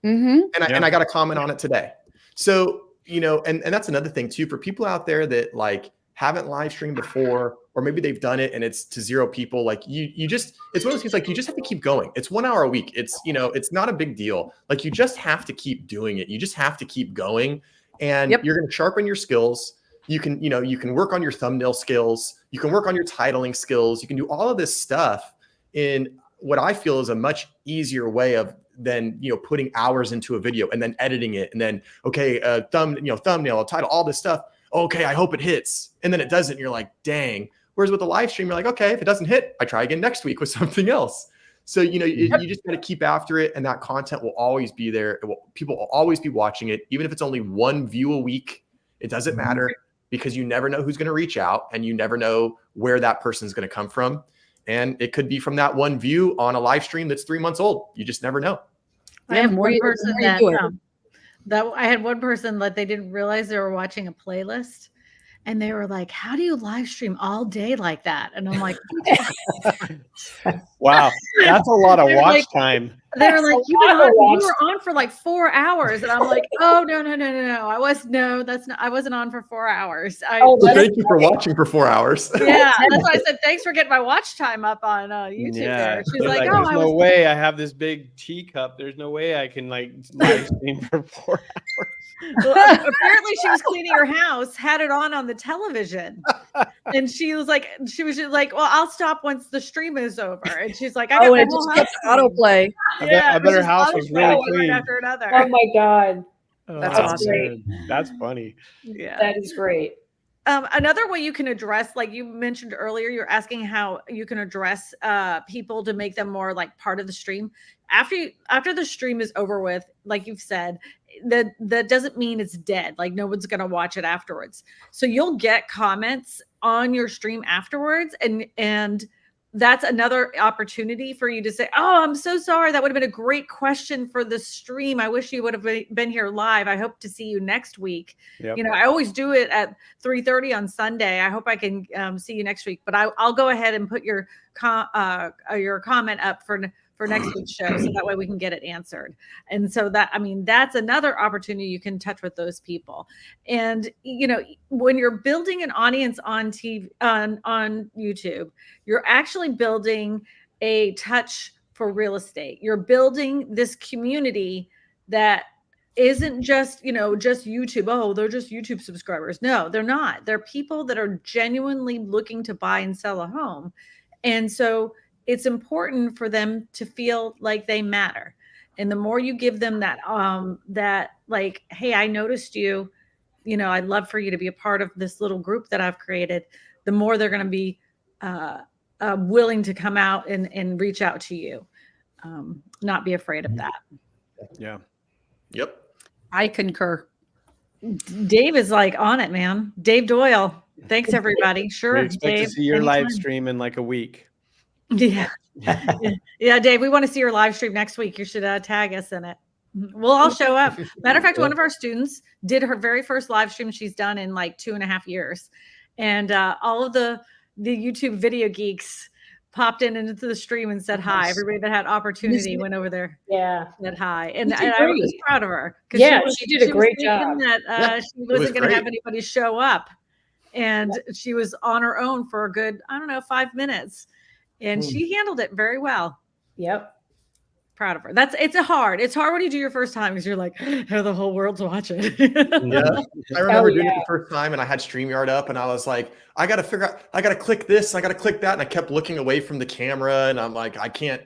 And I got a comment on it today. So, you know, and that's another thing too, for people out there that like haven't live streamed before, or maybe they've done it and it's to 0 people. Like you just, it's one of those things, like you just have to keep going. It's 1 hour a week. It's, you know, it's not a big deal. Like you just have to keep doing it. You just have to keep going, and you're going to sharpen your skills. You can, you can work on your thumbnail skills. You can work on your titling skills. You can do all of this stuff in what I feel is a much easier way of than, putting hours into a video and then editing it. And then, okay, thumbnail, title, all this stuff. Okay, I hope it hits. And then it doesn't. And you're like, dang. Whereas with a live stream, you're like, okay, if it doesn't hit, I try again next week with something else. So, you just got to keep after it. And that content will always be there. People will always be watching it. Even if it's only one view a week, it doesn't matter, because you never know who's going to reach out and you never know where that person's going to come from. And it could be from that one view on a live stream that's 3 months old. You just never know. I have one person that I had one person that they didn't realize they were watching a playlist. And they were like, how do you live stream all day like that? And I'm like, wow, that's a lot of watch time. They were like, you were on for like 4 hours. And I'm like, oh, no. I wasn't on for 4 hours. Thank you for watching for 4 hours. Yeah, that's why I said, thanks for getting my watch time up on YouTube. Yeah. There. She's like, there's no way I have this big teacup. There's no way I can like live stream for 4 hours. Well, apparently she was cleaning her house, had it on the television, and she was just like, well, I'll stop once the stream is over. And she's like, I got it just kept autoplay. I bet her house was really clean. After another. Oh my God. That's awesome. That's funny. Yeah, that is great. Another way you can address, like you mentioned earlier, you're asking how you can address people to make them more like part of the stream. After the stream is over with, like you've said, that doesn't mean it's dead. Like no one's going to watch it afterwards. So you'll get comments on your stream afterwards. And that's another opportunity for you to say, oh, I'm so sorry. That would have been a great question for the stream. I wish you would have been here live. I hope to see you next week. Yep. I always do it at 3:30 on Sunday. I hope I can see you next week, but I'll go ahead and put your comment up for next week's show. So that way we can get it answered. And so that's another opportunity you can touch with those people. And, when you're building an audience on TV, on YouTube, you're actually building a touch for real estate. You're building this community that isn't just, just YouTube. Oh, they're just YouTube subscribers. No, they're not. They're people that are genuinely looking to buy and sell a home. And so it's important for them to feel like they matter. And the more you give them that like, hey, I noticed you, I'd love for you to be a part of this little group that I've created, the more they're going to be willing to come out and reach out to you. Not be afraid of that. Yeah. Yep. I concur. Dave is like on it, man. Dave Doyle. Thanks everybody. Sure. We expect Dave, to see your anytime. live stream in like a week. Yeah. Yeah, Dave, we want to see your live stream next week. You should tag us in it. We'll all show up. Matter of fact, one of our students did her very first live stream she's done in like 2.5 years. And all of the YouTube video geeks popped into the stream and said hi. Everybody that had opportunity went over there. Yeah. Said hi. And I was proud of her. Yeah, she did a great job. That she wasn't going to have anybody show up. And she was on her own for a good, 5 minutes. And she handled it very well. Yep. Proud of her. It's hard when you do your first time because you're like, oh, the whole world's watching. Yeah. I remember doing it the first time and I had StreamYard up and I was like, I got to figure out, I got to click this, I got to click that. And I kept looking away from the camera and I'm like, I can't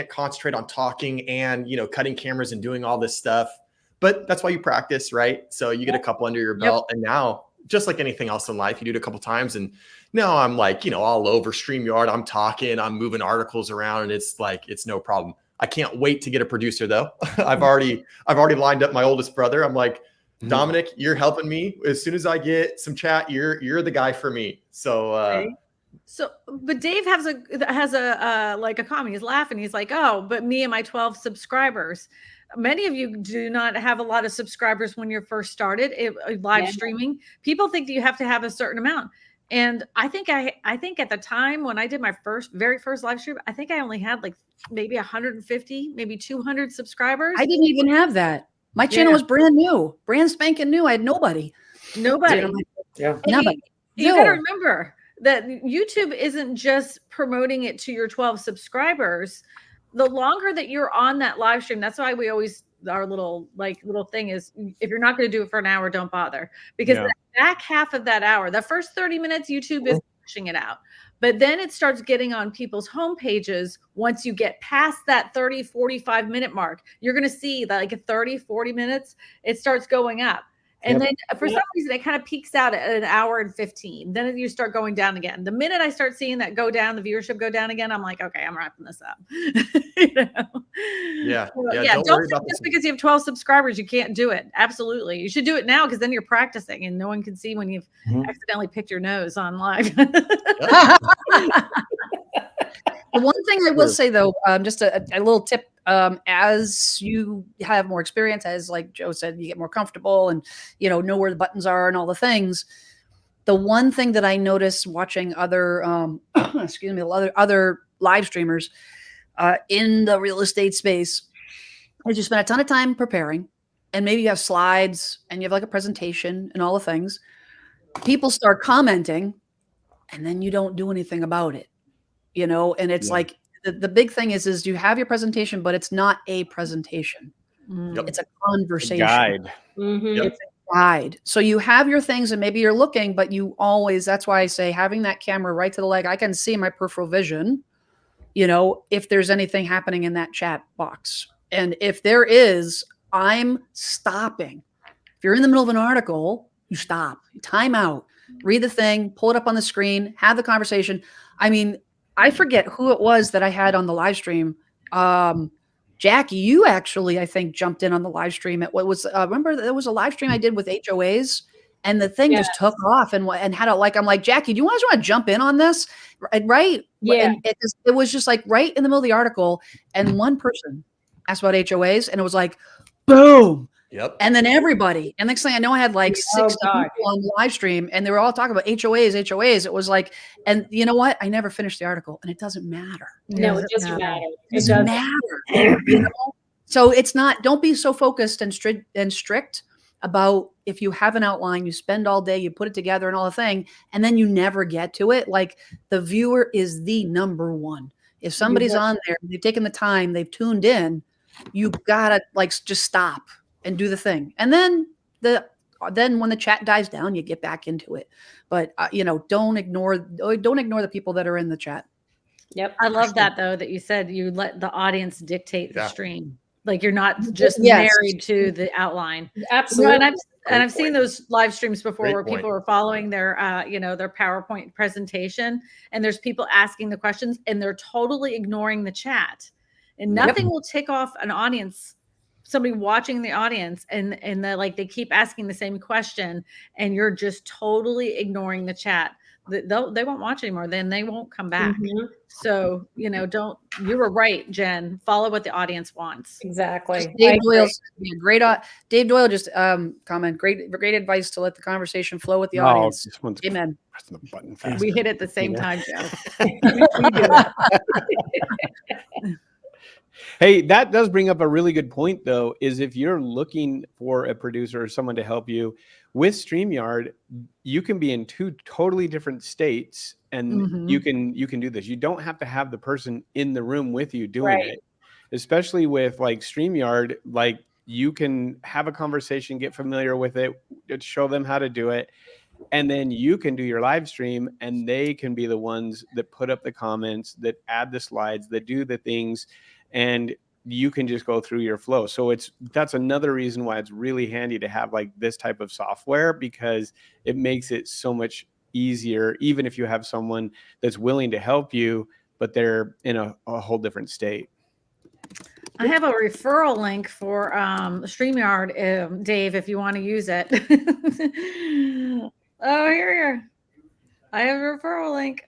concentrate on talking and, cutting cameras and doing all this stuff. But that's why you practice, right? So you get a couple under your belt. And now, just like anything else in life, you do it a couple times and now I'm like, all over StreamYard. I'm talking, I'm moving articles around and it's like, it's no problem. I can't wait to get a producer though. I've already lined up my oldest brother. I'm like, Dominic, you're helping me. As soon as I get some chat, you're the guy for me. So, but Dave has a like a comment. He's laughing. He's like, oh, but me and my 12 subscribers. Many of you do not have a lot of subscribers when you're first started live streaming. People think that you have to have a certain amount. And I think at the time when I did my very first live stream, I think I only had like maybe 150, maybe 200 subscribers. I didn't even have that. My channel was brand new, brand spanking new. I had nobody. Yeah. Nobody. You got to remember that YouTube isn't just promoting it to your 12 subscribers. The longer that you're on that live stream, that's why we always our little thing is, if you're not going to do it for an hour, don't bother, because the back half of that hour, the first 30 minutes, YouTube is pushing it out. But then it starts getting on people's home pages. Once you get past that 30, 45 minute mark, you're going to see that like at 30, 40 minutes, it starts going up. And then for some reason, it kind of peaks out at an hour and 15. Then you start going down again. The minute I start seeing that go down, the viewership go down again, I'm like, okay, I'm wrapping this up. You know? Yeah. Don't think just because you have 12 subscribers, you can't do it. Absolutely. You should do it now, because then you're practicing and no one can see when you've accidentally picked your nose on live. The one thing I will say, though, just a little tip, as you have more experience, as like Joe said, you get more comfortable and, you know where the buttons are and all the things. The one thing that I noticed watching other, other live streamers in the real estate space is you spend a ton of time preparing, and maybe you have slides and you have like a presentation and all the things. People start commenting, and then you don't do anything about it. And it's like the big thing is you have your presentation, but it's not a presentation. It's a conversation. Guide. It's a guide. So you have your things, and maybe you're looking, but you always, that's why I say having that camera right to the leg, I can see my peripheral vision, if there's anything happening in that chat box. And if there is, I'm stopping. If you're in the middle of an article, you stop, you time out, read the thing, pull it up on the screen, have the conversation. I mean, I forget who it was that I had on the live stream. Jackie, you actually, I think, jumped in on the live stream. It was remember there was a live stream I did with HOAs, and the thing just took off and had a I'm like, Jackie, do you guys want to jump in on this? Right? Yeah. And it was just like right in the middle of the article, and one person asked about HOAs, and it was like, boom. Yep. And then everybody, and next thing I know, I had like 60 people on the live stream, and they were all talking about HOAs. It was like, and you know what? I never finished the article, and it doesn't matter. No, it doesn't matter. It doesn't matter. So it's not, don't be so focused and strict about, if you have an outline, you spend all day, you put it together and all the thing, and then you never get to it. Like, the viewer is the number one. If somebody's on there, they've taken the time, they've tuned in, you gotta just stop and do the thing. And then when the chat dies down, you get back into it. But don't ignore the people that are in the chat. Yep. I love that, though, that you said you let the audience dictate the stream. Like, you're not just married to the outline. Absolutely. And I've seen those live streams before where people are following their their PowerPoint presentation, and there's people asking the questions, and they're totally ignoring the chat, and nothing will tick off an audience, somebody watching the audience, and they keep asking the same question, and you're just totally ignoring the chat. They won't watch anymore. Then they won't come back. So, you were right, Jen. Follow what the audience wants. Exactly. Dave Doyle just comment, great advice to let the conversation flow with the audience. Amen. Pressing the button fast. We hit it at the same time, Joe. Hey, that does bring up a really good point, though, is if you're looking for a producer or someone to help you with StreamYard, you can be in two totally different states, and you can do this. You don't have to have the person in the room with you doing it, especially with StreamYard. You can have a conversation, get familiar with it, show them how to do it, and then you can do your live stream, and they can be the ones that put up the comments, that add the slides, that do the things, and you can just go through your flow. So that's another reason why it's really handy to have this type of software, because it makes it so much easier, even if you have someone that's willing to help you, but they're in a whole different state. I have a referral link for StreamYard, Dave, if you want to use it. Oh, here. I have a referral link.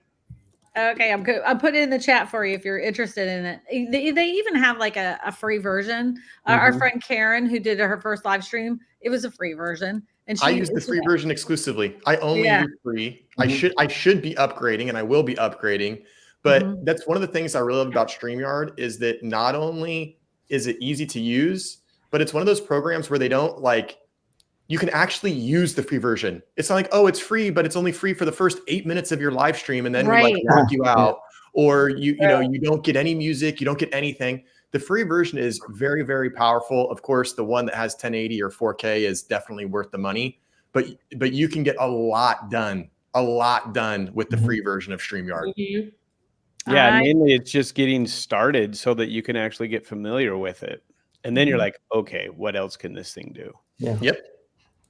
Okay, I'm good. I'll put it in the chat for you if you're interested in it. They even have a free version. Our friend Karen, who did her first live stream, it was a free version. And I use the free version exclusively. I only use free. I should be upgrading, and I will be upgrading. But that's one of the things I really love about StreamYard, is that not only is it easy to use, but it's one of those programs where they don't you can actually use the free version. It's not oh, it's free, but it's only free for the first 8 minutes of your live stream, and then we lock you out, or you don't get any music, you don't get anything. The free version is very, very powerful. Of course, the one that has 1080 or 4K is definitely worth the money, but you can get a lot done with the free version of StreamYard. Yeah, mainly it's just getting started so that you can actually get familiar with it. And then you're like, okay, what else can this thing do? Yeah. Yep.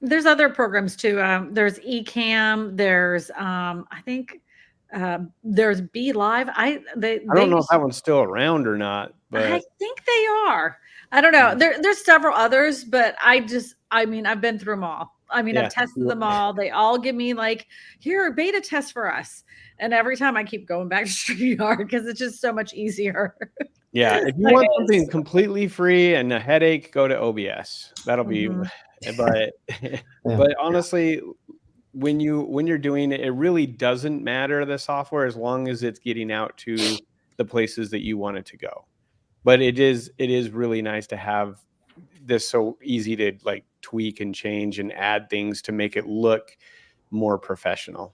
There's other programs too. There's Ecamm. There's I think there's Be Live. I don't know if that one's still around or not, but I think they are. I don't know. There's several others, but I mean, I've been through them all. I mean, I've tested them all. They all give me like, here, beta test for us. And every time I keep going back to StreamYard because it's just so much easier. Yeah, if you want something completely free and a headache, go to OBS. That'll be, but honestly, when you're doing it, it really doesn't matter the software as long as it's getting out to the places that you want it to go. But it is really nice to have this so easy to like tweak and change and add things to make it look more professional.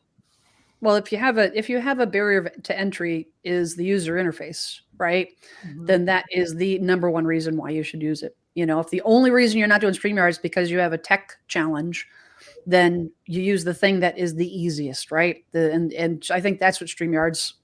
Well, if you have a barrier to entry is the user interface, right? Then that is the number one reason why you should use it. You know, if the only reason you're not doing StreamYard is because you have a tech challenge, then you use the thing that is the easiest, right? And I think that's what StreamYard's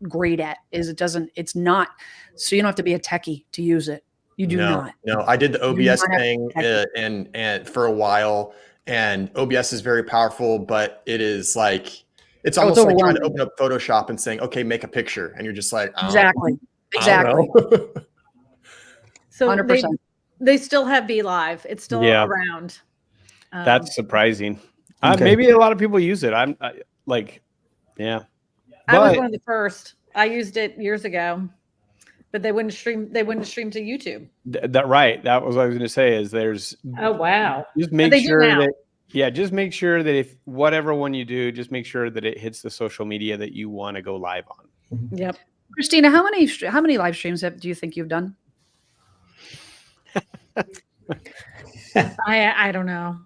great at is it's not, so you don't have to be a techie to use it. You do not. No, I did the OBS thing and for a while, and OBS is very powerful, but it is like, it's almost like trying to open up Photoshop and saying, okay, make a picture. And you're just like, exactly. So 100%. They still have Be Live. It's still around. That's surprising. Maybe a lot of people use it. I was one of the first. I used it years ago, but they wouldn't stream to YouTube. That right. That was what I was going to say. Is there's just make sure that just make sure that if whatever one you do, just make sure that it hits the social media that you want to go live on. Yep. Christina, how many live streams do you think you've done? I don't know.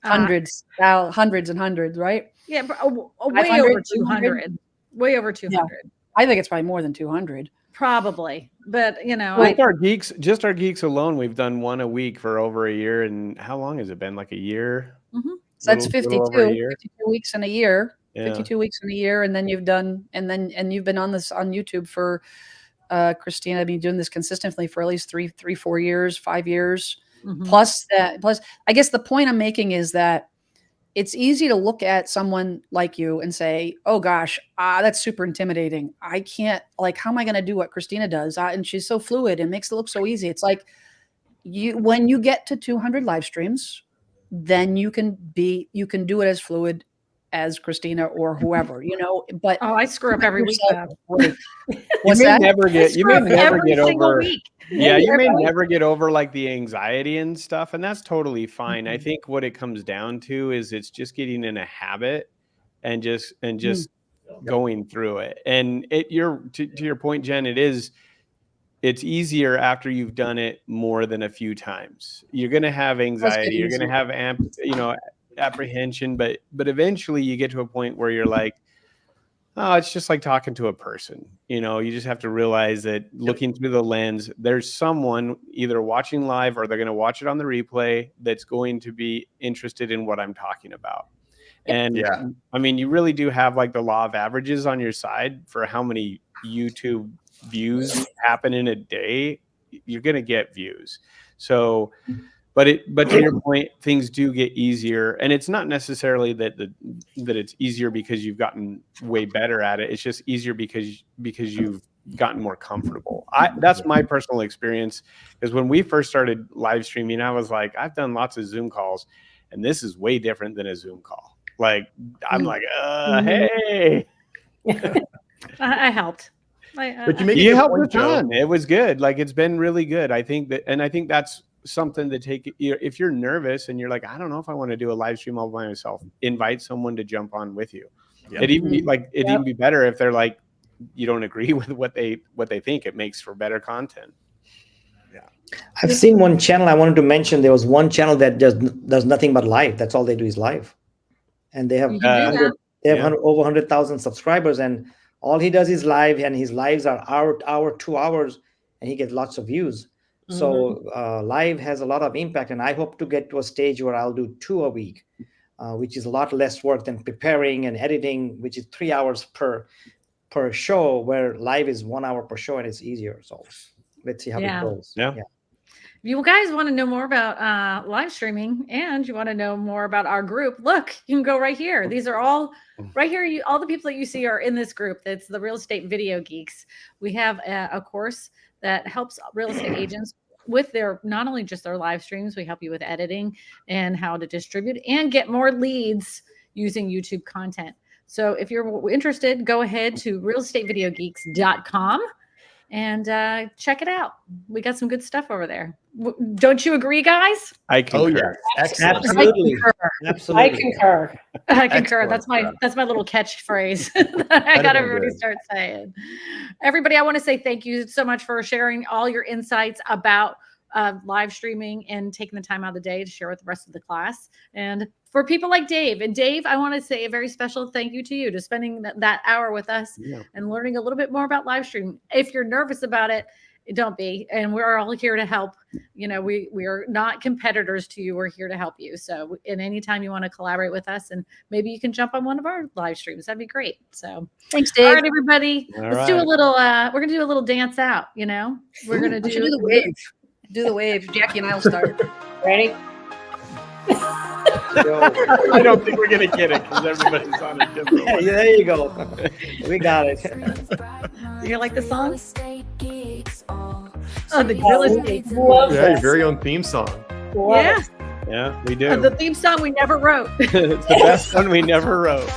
Hundreds and hundreds, right? Yeah, way over 200. Way over 200. Yeah. I think it's probably more than 200. Probably, but you know, our geeks alone, we've done one a week for over a year. And how long has it been? Like a year? So that's 52 weeks in a year. 52 weeks in a year, and then you've been on YouTube for Christina. I've been doing this consistently for at least 4 years, 5 years. Plus I guess the point I'm making is that it's easy to look at someone like you and say, oh gosh, that's super intimidating. I can't, like, how am I going to do what Christina does? And she's so fluid and makes it look so easy. It's like when you get to 200 live streams, then you can do it as fluid as Christina or whoever, you know, but I screw up every week. You may never get over. Yeah, you may never get over like the anxiety and stuff, and that's totally fine. I think what it comes down to is it's just getting in a habit and just going through it. And to your point, Jen, it's easier after you've done it more than a few times. You're going to have anxiety, you're going to have apprehension, but eventually you get to a point where you're like, oh, it's just like talking to a person. You know, you just have to realize that looking through the lens, there's someone either watching live or they're going to watch it on the replay that's going to be interested in what I'm talking about. And I mean, you really do have like the law of averages on your side for how many YouTube views happen in a day. You're going to get views. So, but to your point, things do get easier, and it's not necessarily that it's easier because you've gotten way better at it. It's just easier because you've gotten more comfortable. That's my personal experience. Is when we first started live streaming, I was like, I've done lots of Zoom calls, and this is way different than a Zoom call. Like I'm like, hey, I helped. But you helped a ton. It was good. Like it's been really good. I think that's something to take. If you're nervous and you're like, I don't know if I want to do a live stream all by myself, invite someone to jump on with you. It'd even be better if they're like, you don't agree with what they think. It makes for better content. I've seen one channel I wanted to mention. There was one channel that does nothing but live. That's all they do is live, and they have over 100,000 subscribers, and all he does is live, and his lives are hour 2 hours. and he gets lots of views. So live has a lot of impact, and I hope to get to a stage where I'll do 2 a week, which is a lot less work than preparing and editing, which is 3 hours per show, where live is 1 hour per show and it's easier. So let's see how it goes. Yeah. If you guys want to know more about live streaming and you want to know more about our group, look, you can go right here. These are all right here. All the people that you see are in this group. That's the Real Estate Video Geeks. We have a course that helps real estate agents with their, not only just their live streams, we help you with editing and how to distribute and get more leads using YouTube content. So if you're interested, go ahead to realestatevideogeeks.com and check it out. We got some good stuff over there. Don't you agree, guys? I concur. Oh yeah, excellent. Absolutely. Absolutely. I concur. I concur. Excellent. That's my little catchphrase. I got everybody good. start saying. Everybody, I want to say thank you so much for sharing all your insights about live streaming and taking the time out of the day to share with the rest of the class. And for people like Dave, and Dave, I want to say a very special thank you to you to spending that hour with us and learning a little bit more about live streaming. If you're nervous about it, don't be. And we're all here to help. You know, we are not competitors to you. We're here to help you. So in any time you want to collaborate with us, and maybe you can jump on one of our live streams, that'd be great. So Thanks, Dave. all right, everybody, All let's do a little, we're going to do a little dance out, you know, we're going to do the wave. Do the wave. Jackie and I will start. Ready? I don't think we're gonna get it because everybody's on a different one. Yeah, there you go. We got it. You like the song? Oh, the Real Estate. Love Yeah, your this. very own theme song. Love Yeah, it. Yeah, we do. the theme song we never wrote. It's the best one we never wrote.